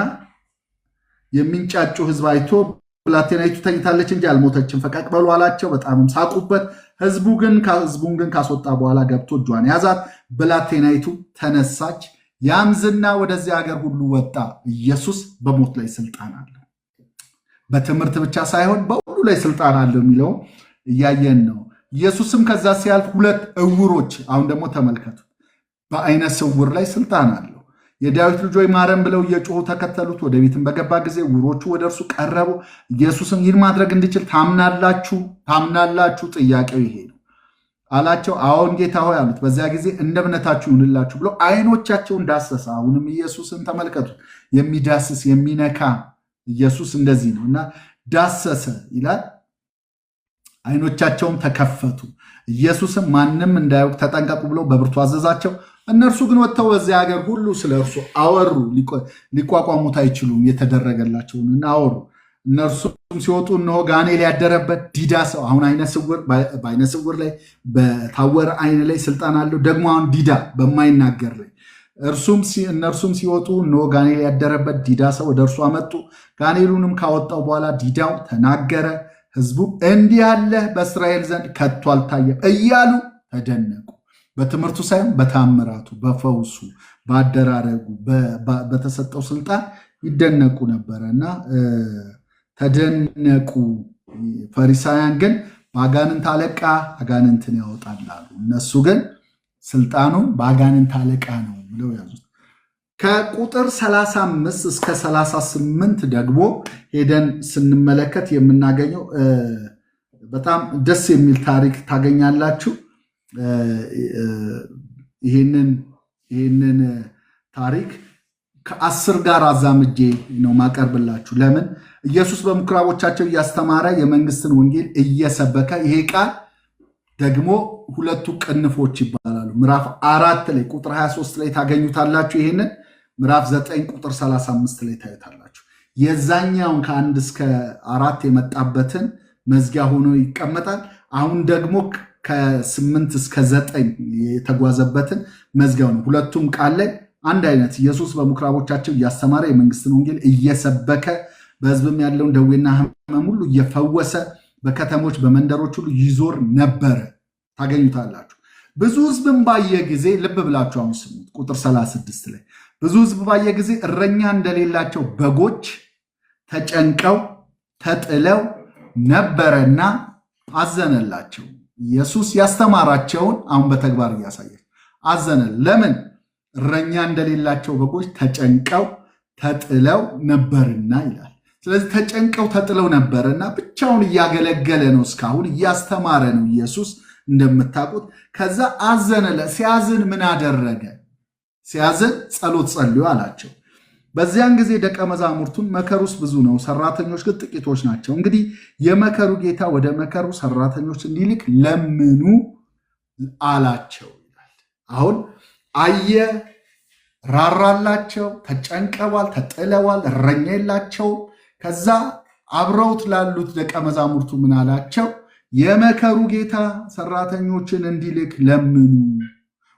የሚንጫጩ ህዝብ አይቶ ብላቴናይቱ ተኝታለች እንጂ አልሞተችም፣ ፈቀቅ በሉ አላቸው። በጣምም ሳቁበት። ህዝቡን ግን ካስወጣ በኋላ ገብቶ እጇን ያዛት፣ ብላቴናይቱ ተነሳች። ያም ዝና ወደዚህ ሀገር ሁሉ ወጣ። ኢየሱስ በሞት ላይ ስልጣን አለው። በትምህርት ብቻ ሳይሆን በሁሉ ላይ ስልጣን አለው የሚለው እያየን ነው። ኢየሱስም ከዛ ሲያልፍ ሁለት እውሮች፣ አሁን ደግሞ ተመልከቱ፣ በአይነ ስውር ላይ ስልጣን አለው። የዳዊት ልጅ ሆይ ማረን ብለው እየጮሁ ተከተሉት። ወደ ቤትም በገባ ጊዜ ዕውሮቹ ወደ እርሱ ቀረቡ። ኢየሱስም ይህን ማድረግ እንድችል ታምናላችሁ? ጥያቄው ይሄ ነው አላቸው። አዎን ጌታ ሆይ አሉት። በዚያ ጊዜ እንደ እምነታችሁ ይሁንላችሁ ብሎ አይኖቻቸውን ዳሰሰ። አሁንም ኢየሱስን ተመልከቱ፣ የሚዳስስ የሚነካ ኢየሱስ እንደዚህ ነው እና ዳሰሰ ይላል። አይኖቻቸውም ተከፈቱ። ኢየሱስም ማንም እንዳያውቅ ተጠንቀቁ ብሎ በብርቱ አዘዛቸው። እነርሱ ግን ወጥተው በዚያ ሀገር ሁሉ ስለ እርሱ አወሩ። ሊቋቋሙት አይችሉም የተደረገላቸውን እና አወሩ። እነርሱም ሲወጡ እነሆ ጋኔል ያደረበት ዲዳ ሰው፣ አሁን በአይነ ስውር ላይ በታወረ አይን ላይ ስልጣን አለው። ደግሞ አሁን ዲዳ በማይናገር ላይ እነርሱም ሲወጡ እነሆ ጋኔል ያደረበት ዲዳ ሰው ወደ እርሱ አመጡ። ጋኔሉንም ካወጣው በኋላ ዲዳው ተናገረ። ህዝቡ እንዲህ ያለ በእስራኤል ዘንድ ከቶ አልታየም እያሉ ተደነቁ። በትምህርቱ ሳይሆን በታምራቱ፣ በፈውሱ፣ በአደራረጉ፣ በተሰጠው ስልጣን ይደነቁ ነበረ እና ተደነቁ። ፈሪሳውያን ግን በአጋንንት አለቃ አጋንንትን ያወጣላሉ፣ እነሱ ግን ስልጣኑን በአጋንንት አለቃ ነው ብለው ያዙት። ከቁጥር 35 እስከ 38 ደግሞ ሄደን ስንመለከት የምናገኘው በጣም ደስ የሚል ታሪክ ታገኛላችሁ። ይህንን ታሪክ ከ10 ጋር አዛምጄ ነው ማቀርብላችሁ። ለምን? ኢየሱስ በምኩራቦቻቸው እያስተማረ የመንግስትን ወንጌል እየሰበከ፣ ይሄ ቃል ደግሞ ሁለቱ ቅንፎች ይባላሉ። ምዕራፍ 4 ላይ ቁጥር 23 ላይ ታገኙታላችሁ። ይህንን ምዕራፍ 9 ቁጥር 35 ላይ ታዩታላችሁ። የዛኛውን ከ1 እስከ 4 የመጣበትን መዝጊያ ሆኖ ይቀመጣል። አሁን ደግሞ ከ8 እስከ 9 የተጓዘበትን መዝጊያው ነው። ሁለቱም ቃል ላይ አንድ አይነት ኢየሱስ በምኩራቦቻቸው እያስተማረ የመንግስትን ወንጌል እየሰበከ በሕዝብም ያለውን ደዌና ሕመም ሁሉ እየፈወሰ በከተሞች በመንደሮች ሁሉ ይዞር ነበረ። ታገኙታላችሁ። ብዙ ሕዝብም ባየ ጊዜ፣ ልብ ብላችሁ አሁን ስሙት፣ ቁጥር 36 ላይ ብዙ ሕዝብ ባየ ጊዜ እረኛ እንደሌላቸው በጎች ተጨንቀው ተጥለው ነበረና አዘነላቸው። ኢየሱስ ያስተማራቸውን አሁን በተግባር እያሳየ አዘነ። ለምን? እረኛ እንደሌላቸው በጎች ተጨንቀው ተጥለው ነበርና ይላል። ስለዚህ ተጨንቀው ተጥለው ነበርና ብቻውን እያገለገለ ነው፣ እስካሁን እያስተማረ ነው ኢየሱስ እንደምታውቁት። ከዛ አዘነለ። ሲያዝን ምን አደረገ? ሲያዝን ጸሎት ጸልዩ አላቸው። በዚያን ጊዜ ደቀ መዛሙርቱን መከሩስ ብዙ ነው፣ ሰራተኞች ግን ጥቂቶች ናቸው። እንግዲህ የመከሩ ጌታ ወደ መከሩ ሰራተኞች እንዲልክ ለምኑ አላቸው ይላል። አሁን አየ፣ ራራላቸው፣ ተጨንቀዋል፣ ተጥለዋል፣ እረኛ የላቸውም። ከዛ አብረውት ላሉት ደቀ መዛሙርቱ ምን አላቸው? የመከሩ ጌታ ሰራተኞችን እንዲልክ ለምኑ፣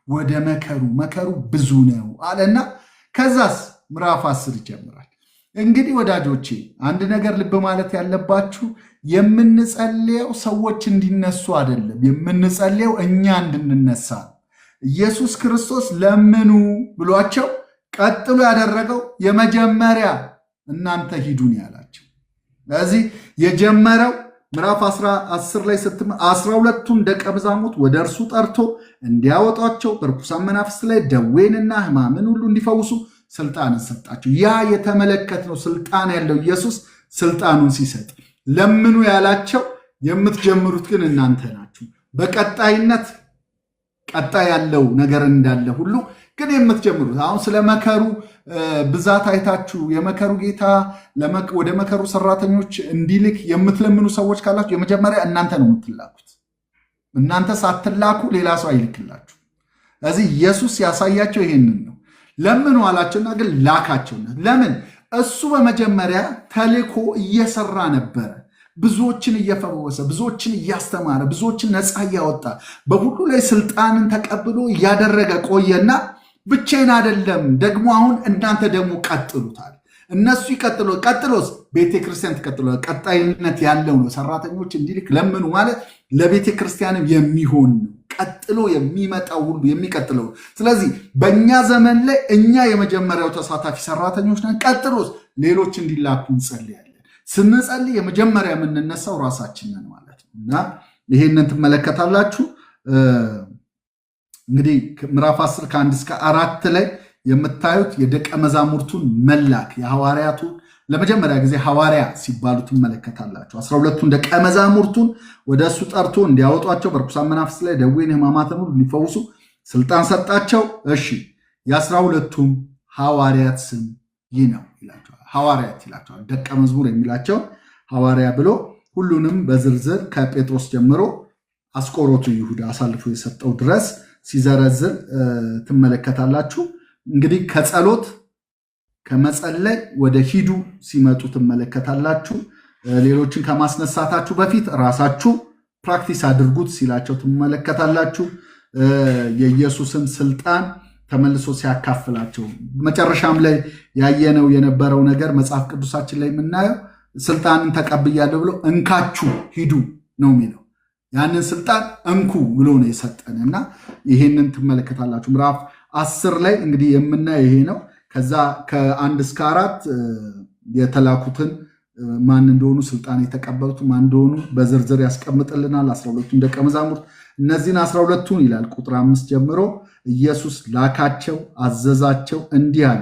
ወደ መከሩ ብዙ ነው አለና ከዛስ ምዕራፍ 10 ይጀምራል። እንግዲህ ወዳጆቼ አንድ ነገር ልብ ማለት ያለባችሁ፣ የምንጸልየው ሰዎች እንዲነሱ አይደለም፣ የምንጸልየው እኛ እንድንነሳ። ኢየሱስ ክርስቶስ ለምኑ ብሏቸው ቀጥሎ ያደረገው የመጀመሪያ እናንተ ሂዱን ያላቸው። ስለዚህ የጀመረው ምዕራፍ 10 ላይ 12ቱን ደቀ መዛሙርት ወደ እርሱ ጠርቶ እንዲያወጧቸው በርኩሳን መናፍስት ላይ ደዌንና ሕማምን ሁሉ እንዲፈውሱ ስልጣንን ሰጣቸው። ያ የተመለከትነው ስልጣን ያለው ኢየሱስ ስልጣኑን ሲሰጥ ለምኑ ያላቸው፣ የምትጀምሩት ግን እናንተ ናችሁ። በቀጣይነት ቀጣይ ያለው ነገር እንዳለ ሁሉ ግን የምትጀምሩት አሁን ስለ መከሩ ብዛት አይታችሁ የመከሩ ጌታ ወደ መከሩ ሰራተኞች እንዲልክ የምትለምኑ ሰዎች ካላችሁ የመጀመሪያ እናንተ ነው የምትላኩት። እናንተ ሳትላኩ ሌላ ሰው አይልክላችሁ። ስለዚህ ኢየሱስ ያሳያቸው ይሄንን ነው። ለምኑ አላቸውና ግን ላካቸውና ለምን እሱ በመጀመሪያ ተልኮ እየሰራ ነበረ። ብዙዎችን እየፈወሰ ብዙዎችን እያስተማረ ብዙዎችን ነፃ እያወጣ በሁሉ ላይ ስልጣንን ተቀብሎ እያደረገ ቆየና ብቻዬን አይደለም ደግሞ አሁን እናንተ ደግሞ ቀጥሉታል። እነሱ ይቀጥሉ ቀጥሎስ ቤተክርስቲያን ተቀጥሎ ቀጣይነት ያለው ነው። ሰራተኞች እንዲልክ ለምኑ ማለት ለቤተክርስቲያንም የሚሆን ነው። ቀጥሎ የሚመጣው ሁሉ የሚቀጥለው። ስለዚህ በእኛ ዘመን ላይ እኛ የመጀመሪያው ተሳታፊ ሰራተኞች ነን። ቀጥሎስ ሌሎች እንዲላኩ እንጸልያለን። ስንጸልይ የመጀመሪያ የምንነሳው ራሳችንን ማለት ነው እና ይሄንን ትመለከታላችሁ። እንግዲህ ምዕራፍ 10 ከ1 እስከ 4 ላይ የምታዩት የደቀ መዛሙርቱን መላክ የሐዋርያቱ ለመጀመሪያ ጊዜ ሐዋርያ ሲባሉ ትመለከታላችሁ። 12ቱን ደቀ መዛሙርቱን ወደ እሱ ጠርቶ እንዲያወጧቸው በርኩሳን መናፍስት ላይ ደዌን ሕማማትን ሁሉ እንዲፈውሱ ስልጣን ሰጣቸው። እሺ የ12ቱም ሐዋርያት ስም ይህ ነው ይላቸዋል። ሐዋርያት ይላቸዋል። ደቀ መዝሙር የሚላቸው ሐዋርያ ብሎ ሁሉንም በዝርዝር ከጴጥሮስ ጀምሮ አስቆሮቱ ይሁዳ አሳልፎ የሰጠው ድረስ ሲዘረዝር ትመለከታላችሁ። እንግዲህ ከጸሎት ከመጸለይ ወደ ሂዱ ሲመጡ ትመለከታላችሁ። ሌሎችን ከማስነሳታችሁ በፊት ራሳችሁ ፕራክቲስ አድርጉት ሲላቸው ትመለከታላችሁ። የኢየሱስን ስልጣን ተመልሶ ሲያካፍላቸው መጨረሻም ላይ ያየነው የነበረው ነገር መጽሐፍ ቅዱሳችን ላይ የምናየው ስልጣንን ተቀብያለሁ ብሎ እንካችሁ ሂዱ ነው የሚለው። ያንን ስልጣን እንኩ ብሎ ነው የሰጠን እና ይሄንን ትመለከታላችሁ። ምዕራፍ 10 ላይ እንግዲህ የምናየው ይሄ ነው። ከዛ ከ1 እስከ 4 የተላኩትን ማን እንደሆኑ ስልጣን የተቀበሉት ማን እንደሆኑ በዝርዝር ያስቀምጥልናል። 12ቱን ደቀ መዛሙርት እነዚህን 12ቱን ይላል ቁጥር 5 ጀምሮ ኢየሱስ ላካቸው፣ አዘዛቸው እንዲህ አለ፣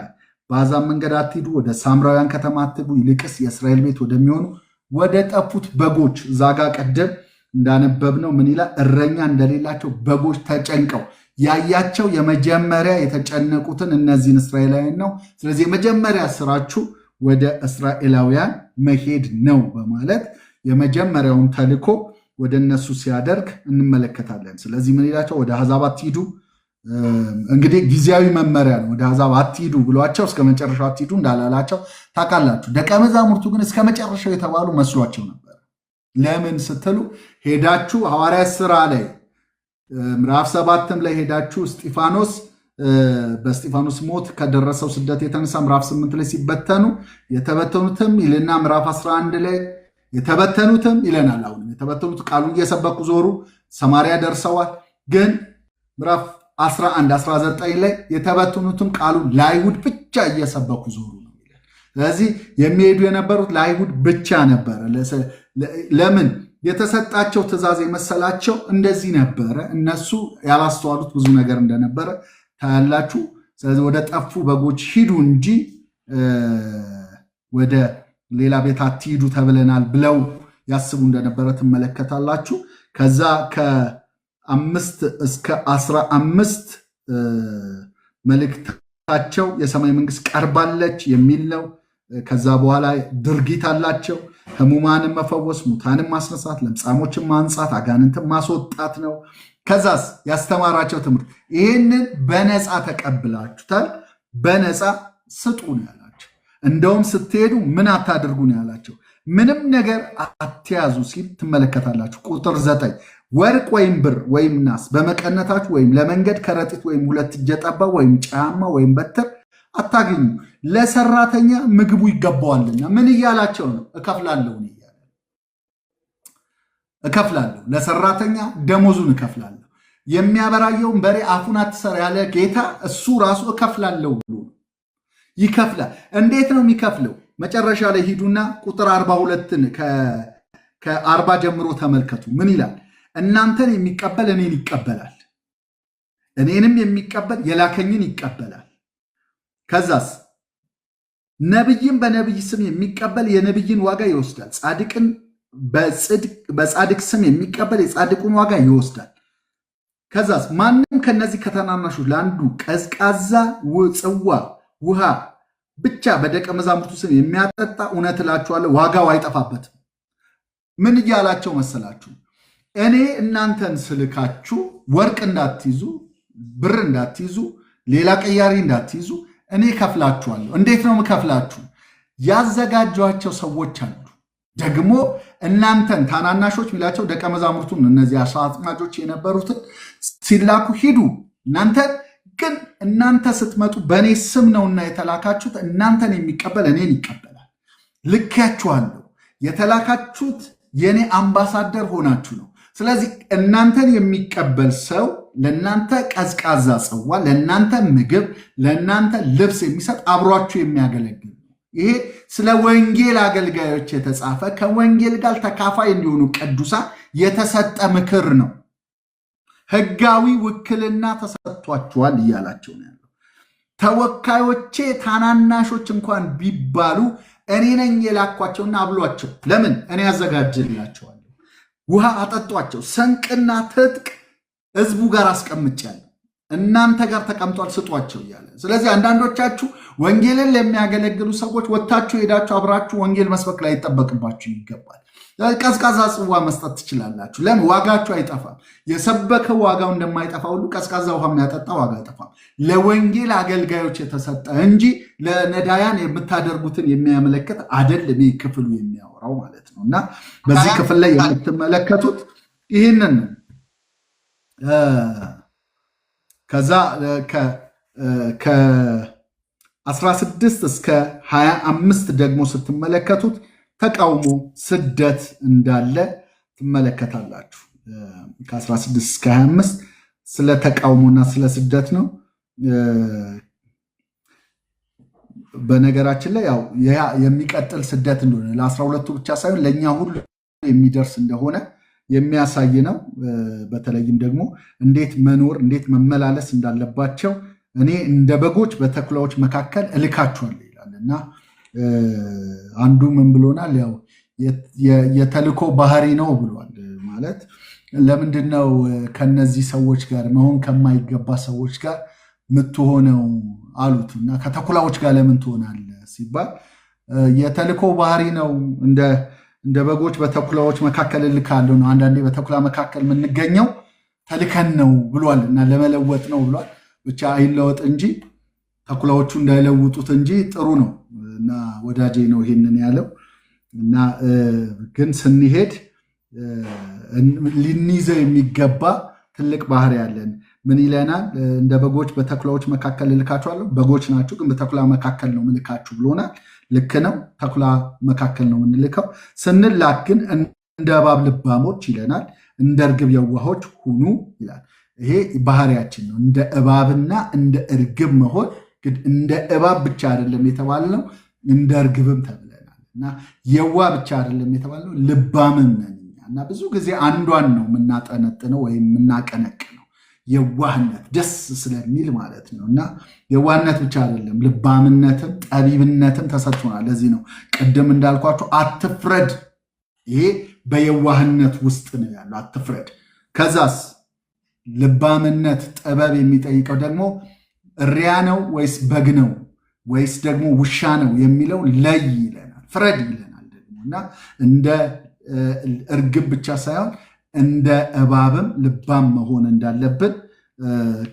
በአሕዛብ መንገድ አትሂዱ፣ ወደ ሳምራውያን ከተማ አትግቡ፣ ይልቅስ የእስራኤል ቤት ወደሚሆኑ ወደ ጠፉት በጎች እዛ ጋ ቀደም እንዳነበብነው ምን ይላል? እረኛ እንደሌላቸው በጎች ተጨንቀው ያያቸው የመጀመሪያ የተጨነቁትን እነዚህን እስራኤላውያን ነው። ስለዚህ የመጀመሪያ ስራችሁ ወደ እስራኤላውያን መሄድ ነው በማለት የመጀመሪያውን ተልኮ ወደ እነሱ ሲያደርግ እንመለከታለን። ስለዚህ ምን ይላቸው? ወደ አሕዛብ አትሂዱ። እንግዲህ ጊዜያዊ መመሪያ ነው። ወደ አሕዛብ አትሂዱ ብሏቸው እስከ መጨረሻው አትሂዱ እንዳላላቸው ታውቃላችሁ። ደቀ መዛሙርቱ ግን እስከ መጨረሻው የተባሉ መስሏቸው ነበር። ለምን ስትሉ ሄዳችሁ ሐዋርያት ሥራ ላይ ምዕራፍ 7 ላይ ሄዳችሁ በእስጢፋኖስ ሞት ከደረሰው ስደት የተነሳ ምዕራፍ 8 ላይ ሲበተኑ የተበተኑትም ይልና ምዕራፍ 11 ላይ የተበተኑትም ይለናል። አሁን የተበተኑት ቃሉን እየሰበኩ ዞሩ፣ ሰማርያ ደርሰዋል። ግን ምዕራፍ 11 19 ላይ የተበተኑትም ቃሉን ለአይሁድ ብቻ እየሰበኩ ዞሩ ነው። ስለዚህ የሚሄዱ የነበሩት ለአይሁድ ብቻ ነበረ። ለምን የተሰጣቸው ትእዛዝ የመሰላቸው እንደዚህ ነበረ። እነሱ ያላስተዋሉት ብዙ ነገር እንደነበረ ታያላችሁ። ስለዚህ ወደ ጠፉ በጎች ሂዱ እንጂ ወደ ሌላ ቤት አትሂዱ ተብለናል ብለው ያስቡ እንደነበረ ትመለከታላችሁ። ከዛ ከ5 እስከ 15 መልእክታቸው የሰማይ መንግስት ቀርባለች የሚል ነው። ከዛ በኋላ ድርጊት አላቸው። ሕሙማንን መፈወስ፣ ሙታንን ማስነሳት፣ ለምጻሞችን ማንጻት፣ አጋንንትን ማስወጣት ነው። ከዛስ ያስተማራቸው ትምህርት ይህንን በነፃ ተቀብላችሁታል፣ በነፃ ስጡ ነው ያላቸው። እንደውም ስትሄዱ ምን አታድርጉ ነው ያላቸው። ምንም ነገር አትያዙ ሲል ትመለከታላችሁ። ቁጥር 9 ወርቅ ወይም ብር ወይም ናስ በመቀነታችሁ ወይም ለመንገድ ከረጢት ወይም 2 እጀ ጠባብ ወይም ጫማ ወይም በትር አታገኙ፣ ለሰራተኛ ምግቡ ይገባዋልና። ምን እያላቸው ነው? እከፍላለሁ እያለ እከፍላለሁ፣ ለሰራተኛ ደሞዙን እከፍላለሁ። የሚያበራየውን በሬ አፉን አትሰር ያለ ጌታ እሱ ራሱ እከፍላለሁ ብሎ ይከፍላል። እንዴት ነው የሚከፍለው? መጨረሻ ላይ ሂዱና ቁጥር 42ን ከ40 ጀምሮ ተመልከቱ። ምን ይላል? እናንተን የሚቀበል እኔን ይቀበላል፣ እኔንም የሚቀበል የላከኝን ይቀበላል። ከዛስ ነብይን በነብይ ስም የሚቀበል የነብይን ዋጋ ይወስዳል። ጻድቅን በጻድቅ ስም የሚቀበል የጻድቁን ዋጋ ይወስዳል። ከዛስ ማንም ከነዚህ ከተናናሾች ለአንዱ ቀዝቃዛ ጽዋ ውሃ ብቻ በደቀ መዛሙርቱ ስም የሚያጠጣ እውነት እላችኋለሁ ዋጋው አይጠፋበትም። ምን እያላቸው መሰላችሁ? እኔ እናንተን ስልካችሁ ወርቅ እንዳትይዙ፣ ብር እንዳትይዙ፣ ሌላ ቀያሪ እንዳትይዙ እኔ ከፍላችኋለሁ። እንዴት ነው የምከፍላችሁ? ያዘጋጇቸው ሰዎች አሉ። ደግሞ እናንተን ታናናሾች ሚላቸው ደቀ መዛሙርቱን እነዚህ አሳ አጥማጆች የነበሩትን ሲላኩ ሂዱ፣ እናንተ ስትመጡ በእኔ ስም ነውና የተላካችሁት፣ እናንተን የሚቀበል እኔን ይቀበላል። ልኬያችኋለሁ። የተላካችሁት የእኔ አምባሳደር ሆናችሁ ነው። ስለዚህ እናንተን የሚቀበል ሰው ለእናንተ ቀዝቃዛ ጽዋ፣ ለእናንተ ምግብ፣ ለእናንተ ልብስ የሚሰጥ አብሯችሁ የሚያገለግል ነው። ይሄ ስለ ወንጌል አገልጋዮች የተጻፈ ከወንጌል ጋር ተካፋይ እንዲሆኑ ቅዱሳን የተሰጠ ምክር ነው። ሕጋዊ ውክልና ተሰጥቷቸዋል እያላቸው ነው ያለው። ተወካዮቼ ታናናሾች እንኳን ቢባሉ እኔ ነኝ የላኳቸውና አብሏቸው። ለምን? እኔ ያዘጋጅላቸዋለሁ። ውሃ አጠጧቸው። ሰንቅና ትጥቅ ህዝቡ ጋር አስቀምጫለሁ፣ እናንተ ጋር ተቀምጧል፣ ስጧቸው እያለ። ስለዚህ አንዳንዶቻችሁ ወንጌልን ለሚያገለግሉ ሰዎች ወጥታችሁ ሄዳችሁ አብራችሁ ወንጌል መስበክ ላይ ይጠበቅባችሁ ይገባል። ቀዝቃዛ ጽዋ መስጠት ትችላላችሁ። ለምን? ዋጋችሁ አይጠፋም። የሰበከው ዋጋው እንደማይጠፋ ሁሉ ቀዝቃዛ ውሃ የሚያጠጣ ዋጋ አይጠፋም። ለወንጌል አገልጋዮች የተሰጠ እንጂ ለነዳያን የምታደርጉትን የሚያመለክት አይደለም። ይህ ክፍሉ የሚያወራው ማለት ነው። እና በዚህ ክፍል ላይ የምትመለከቱት ይህንን ነው። ከዛ ከ16 እስከ 25 ደግሞ ስትመለከቱት ተቃውሞ፣ ስደት እንዳለ ትመለከታላችሁ። ከ16 እስከ 25 ስለ ተቃውሞና ስለ ስደት ነው። በነገራችን ላይ ያው የሚቀጥል ስደት እንደሆነ ለ12ቱ ብቻ ሳይሆን ለእኛ ሁሉ የሚደርስ እንደሆነ የሚያሳይ ነው። በተለይም ደግሞ እንዴት መኖር እንዴት መመላለስ እንዳለባቸው እኔ እንደ በጎች በተኩላዎች መካከል እልካችኋለሁ ይላል እና አንዱ ምን ብሎናል? ያው የተልኮ ባህሪ ነው ብሏል። ማለት ለምንድነው ከነዚህ ሰዎች ጋር መሆን ከማይገባ ሰዎች ጋር ምትሆነው አሉት እና ከተኩላዎች ጋር ለምን ትሆናለህ ሲባል የተልኮ ባህሪ ነው። እንደ በጎች በተኩላዎች መካከል እልካለሁ ነው። አንዳንዴ በተኩላ መካከል የምንገኘው ተልከን ነው ብሏል እና ለመለወጥ ነው ብሏል። ብቻ አይለወጥ እንጂ ተኩላዎቹ እንዳይለውጡት እንጂ ጥሩ ነው እና ወዳጄ ነው ይሄንን ያለው እና ግን ስንሄድ ልንይዘው የሚገባ ትልቅ ባህሪ ያለን ምን ይለናል? እንደ በጎች በተኩላዎች መካከል እልካችኋለሁ። በጎች ናችሁ ግን በተኩላ መካከል ነው ምልካችሁ ብሎናል። ልክ ነው። ተኩላ መካከል ነው የምንልከው። ስንላክ ግን እንደ እባብ ልባሞች ይለናል። እንደ እርግብ የዋሆች ሁኑ ይላል። ይሄ ባህሪያችን ነው። እንደ እባብና እንደ እርግብ መሆን ግን እንደ እባብ ብቻ አይደለም የተባልነው፣ እንደ እርግብም ተብለናል እና የዋ ብቻ አይደለም የተባልነው፣ ልባምም ነን እና ብዙ ጊዜ አንዷን ነው የምናጠነጥነው ወይም የምናቀነቅነው የዋህነት ደስ ስለሚል ማለት ነው። እና የዋህነት ብቻ አይደለም ልባምነትም ጠቢብነትም ተሰጥቶናል። ለዚህ ነው ቅድም እንዳልኳቸው አትፍረድ። ይሄ በየዋህነት ውስጥ ነው ያለው፣ አትፍረድ። ከዛስ ልባምነት ጥበብ የሚጠይቀው ደግሞ እሪያ ነው ወይስ በግ ነው ወይስ ደግሞ ውሻ ነው የሚለው ለይ ይለናል፣ ፍረድ ይለናል ደግሞ እና እንደ እርግብ ብቻ ሳይሆን እንደ እባብም ልባም መሆን እንዳለብን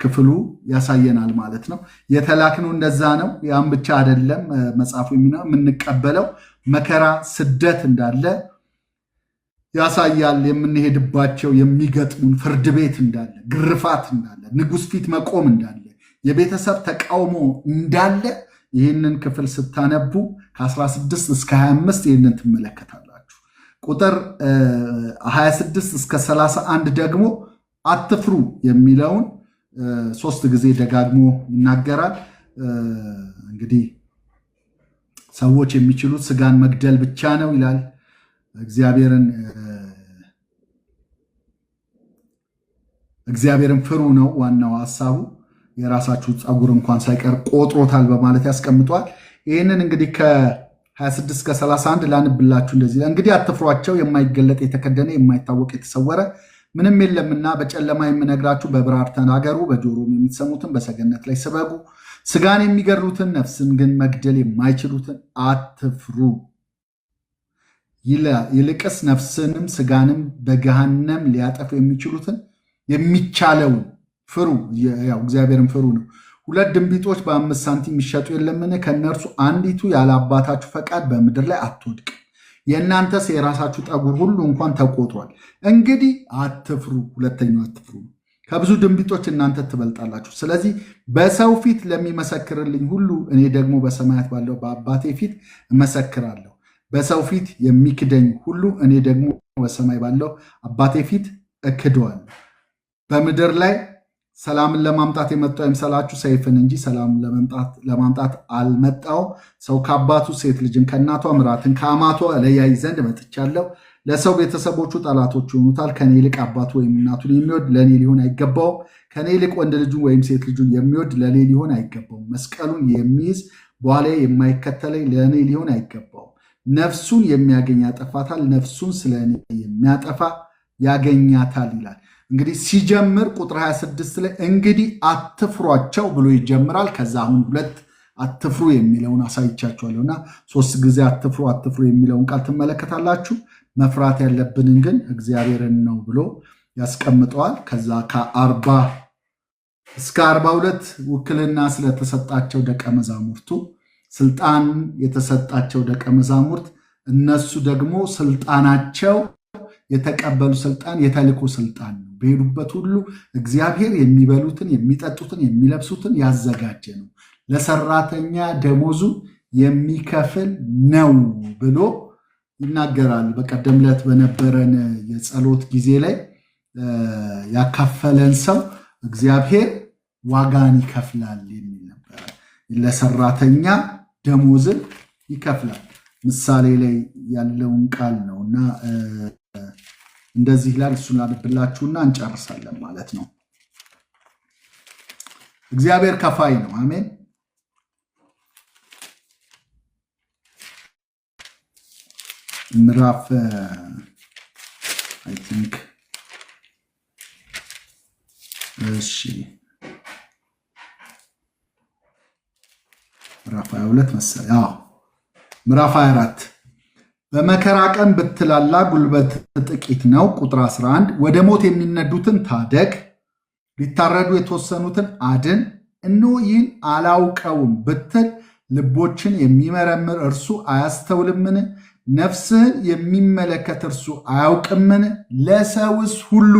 ክፍሉ ያሳየናል ማለት ነው። የተላክነው እንደዛ ነው። ያም ብቻ አይደለም። መጽሐፉ የምንቀበለው መከራ፣ ስደት እንዳለ ያሳያል። የምንሄድባቸው የሚገጥሙን ፍርድ ቤት እንዳለ፣ ግርፋት እንዳለ፣ ንጉሥ ፊት መቆም እንዳለ፣ የቤተሰብ ተቃውሞ እንዳለ ይህንን ክፍል ስታነቡ ከ16 እስከ 25 ይህንን ትመለከታላችሁ። ቁጥር 26 እስከ 31 ደግሞ አትፍሩ የሚለውን 3 ጊዜ ደጋግሞ ይናገራል። እንግዲህ ሰዎች የሚችሉት ስጋን መግደል ብቻ ነው ይላል። እግዚአብሔርን ፍሩ ነው ዋናው ሐሳቡ። የራሳችሁ ፀጉር እንኳን ሳይቀር ቆጥሮታል በማለት ያስቀምጧል። ይህንን እንግዲህ ከ26 እስከ 31 ላንብላችሁ። እንደዚህ እንግዲህ አትፍሯቸው፣ የማይገለጥ የተከደነ የማይታወቅ የተሰወረ ምንም የለምና በጨለማ የምነግራችሁ በብርሃን ተናገሩ፣ በጆሮም የምትሰሙትን በሰገነት ላይ ስበኩ። ስጋን የሚገድሉትን ነፍስን ግን መግደል የማይችሉትን አትፍሩ። ይልቅስ ነፍስንም ስጋንም በገሃነም ሊያጠፉ የሚቻለውን ፍሩ። ያው እግዚአብሔርን ፍሩ ነው። 2 ድንቢጦች በ5 ሳንቲም ይሸጡ የለምን? ከእነርሱ አንዲቱ ያለ አባታችሁ ፈቃድ በምድር ላይ አትወድቅ። የእናንተስ የራሳችሁ ጠጉር ሁሉ እንኳን ተቆጥሯል። እንግዲህ አትፍሩ። ሁለተኛው አትፍሩ። ከብዙ ድንቢጦች እናንተ ትበልጣላችሁ። ስለዚህ በሰው ፊት ለሚመሰክርልኝ ሁሉ እኔ ደግሞ በሰማያት ባለው በአባቴ ፊት እመሰክራለሁ። በሰው ፊት የሚክደኝ ሁሉ እኔ ደግሞ በሰማይ ባለው አባቴ ፊት እክደዋለሁ። በምድር ላይ ሰላምን ለማምጣት የመጣው አይምሰላችሁ፣ ሰይፍን እንጂ ሰላምን ለማምጣት አልመጣሁም። ሰው ከአባቱ ሴት ልጅን ከእናቷ ምራትን ከአማቷ ለያይ ዘንድ መጥቻለሁ። ለሰው ቤተሰቦቹ ጠላቶች ይሆኑታል። ከኔ ይልቅ አባቱ ወይም እናቱን የሚወድ ለእኔ ሊሆን አይገባውም። ከኔ ይልቅ ወንድ ልጁን ወይም ሴት ልጁን የሚወድ ለእኔ ሊሆን አይገባውም። መስቀሉን የሚይዝ በኋላ የማይከተለኝ ለእኔ ሊሆን አይገባውም። ነፍሱን የሚያገኝ ያጠፋታል፣ ነፍሱን ስለ እኔ የሚያጠፋ ያገኛታል ይላል። እንግዲህ ሲጀምር ቁጥር 26 ላይ እንግዲህ አትፍሯቸው ብሎ ይጀምራል። ከዛ አሁን 2 አትፍሩ የሚለውን አሳይቻችኋለሁ እና 3 ጊዜ አትፍሩ የሚለውን ቃል ትመለከታላችሁ። መፍራት ያለብንን ግን እግዚአብሔርን ነው ብሎ ያስቀምጠዋል። ከዛ ከ40 እስከ 42 ውክልና ስለተሰጣቸው ደቀ መዛሙርቱ ስልጣን የተሰጣቸው ደቀ መዛሙርት እነሱ ደግሞ ስልጣናቸው የተቀበሉ ስልጣን የተልእኮ ስልጣን ነው። በሄዱበት ሁሉ እግዚአብሔር የሚበሉትን የሚጠጡትን የሚለብሱትን ያዘጋጀ ነው፣ ለሰራተኛ ደሞዙ የሚከፍል ነው ብሎ ይናገራል። በቀደም ዕለት በነበረን የጸሎት ጊዜ ላይ ያካፈለን ሰው እግዚአብሔር ዋጋን ይከፍላል የሚል ነበረ። ለሰራተኛ ደሞዝን ይከፍላል። ምሳሌ ላይ ያለውን ቃል ነው እና እንደዚህ ይላል። እሱን ላነብላችሁና እንጨርሳለን ማለት ነው። እግዚአብሔር ከፋይ ነው። አሜን። ምዕራፍ አይ ቲንክ ምዕራፍ 22 መሰለኝ። ምዕራፍ 24 በመከራ ቀን ብትላላ ጉልበት ጥቂት ነው። ቁጥር 11 ወደ ሞት የሚነዱትን ታደግ፣ ሊታረዱ የተወሰኑትን አድን። እነሆ ይህን አላውቀውም ብትል ልቦችን የሚመረምር እርሱ አያስተውልምን? ነፍስህን የሚመለከት እርሱ አያውቅምን? ለሰውስ ሁሉ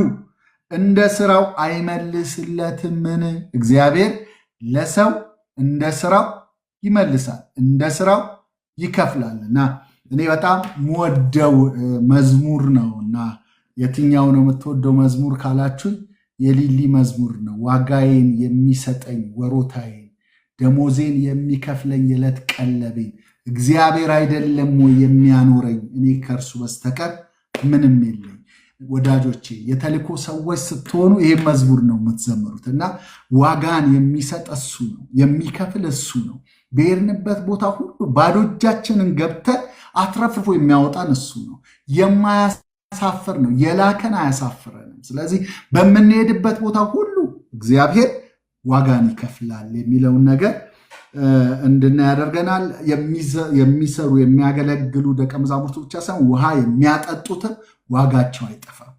እንደ ስራው አይመልስለትምን? እግዚአብሔር ለሰው እንደ ስራው ይመልሳል፣ እንደ ስራው ይከፍላልና እኔ በጣም የምወደው መዝሙር ነው እና የትኛው ነው የምትወደው መዝሙር ካላችሁ የሊሊ መዝሙር ነው። ዋጋዬን የሚሰጠኝ ወሮታዬን ደሞዜን የሚከፍለኝ የዕለት ቀለቤን እግዚአብሔር አይደለም ወይ የሚያኖረኝ? እኔ ከእርሱ በስተቀር ምንም የለኝ። ወዳጆቼ የተልእኮ ሰዎች ስትሆኑ ይሄ መዝሙር ነው የምትዘምሩት እና ዋጋን የሚሰጥ እሱ ነው፣ የሚከፍል እሱ ነው። በሄድንበት ቦታ ሁሉ ባዶ እጃችንን ገብተን አትረፍርፎ የሚያወጣን እሱ ነው። የማያሳፍር ነው። የላከን አያሳፍረንም። ስለዚህ በምንሄድበት ቦታ ሁሉ እግዚአብሔር ዋጋን ይከፍላል የሚለውን ነገር እንድናይ ያደርገናል። የሚሰሩ የሚያገለግሉ ደቀ መዛሙርቱ ብቻ ሳይሆን ውሃ የሚያጠጡትን ዋጋቸው አይጠፋም።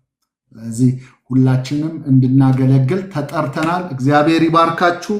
ስለዚህ ሁላችንም እንድናገለግል ተጠርተናል። እግዚአብሔር ይባርካችሁ።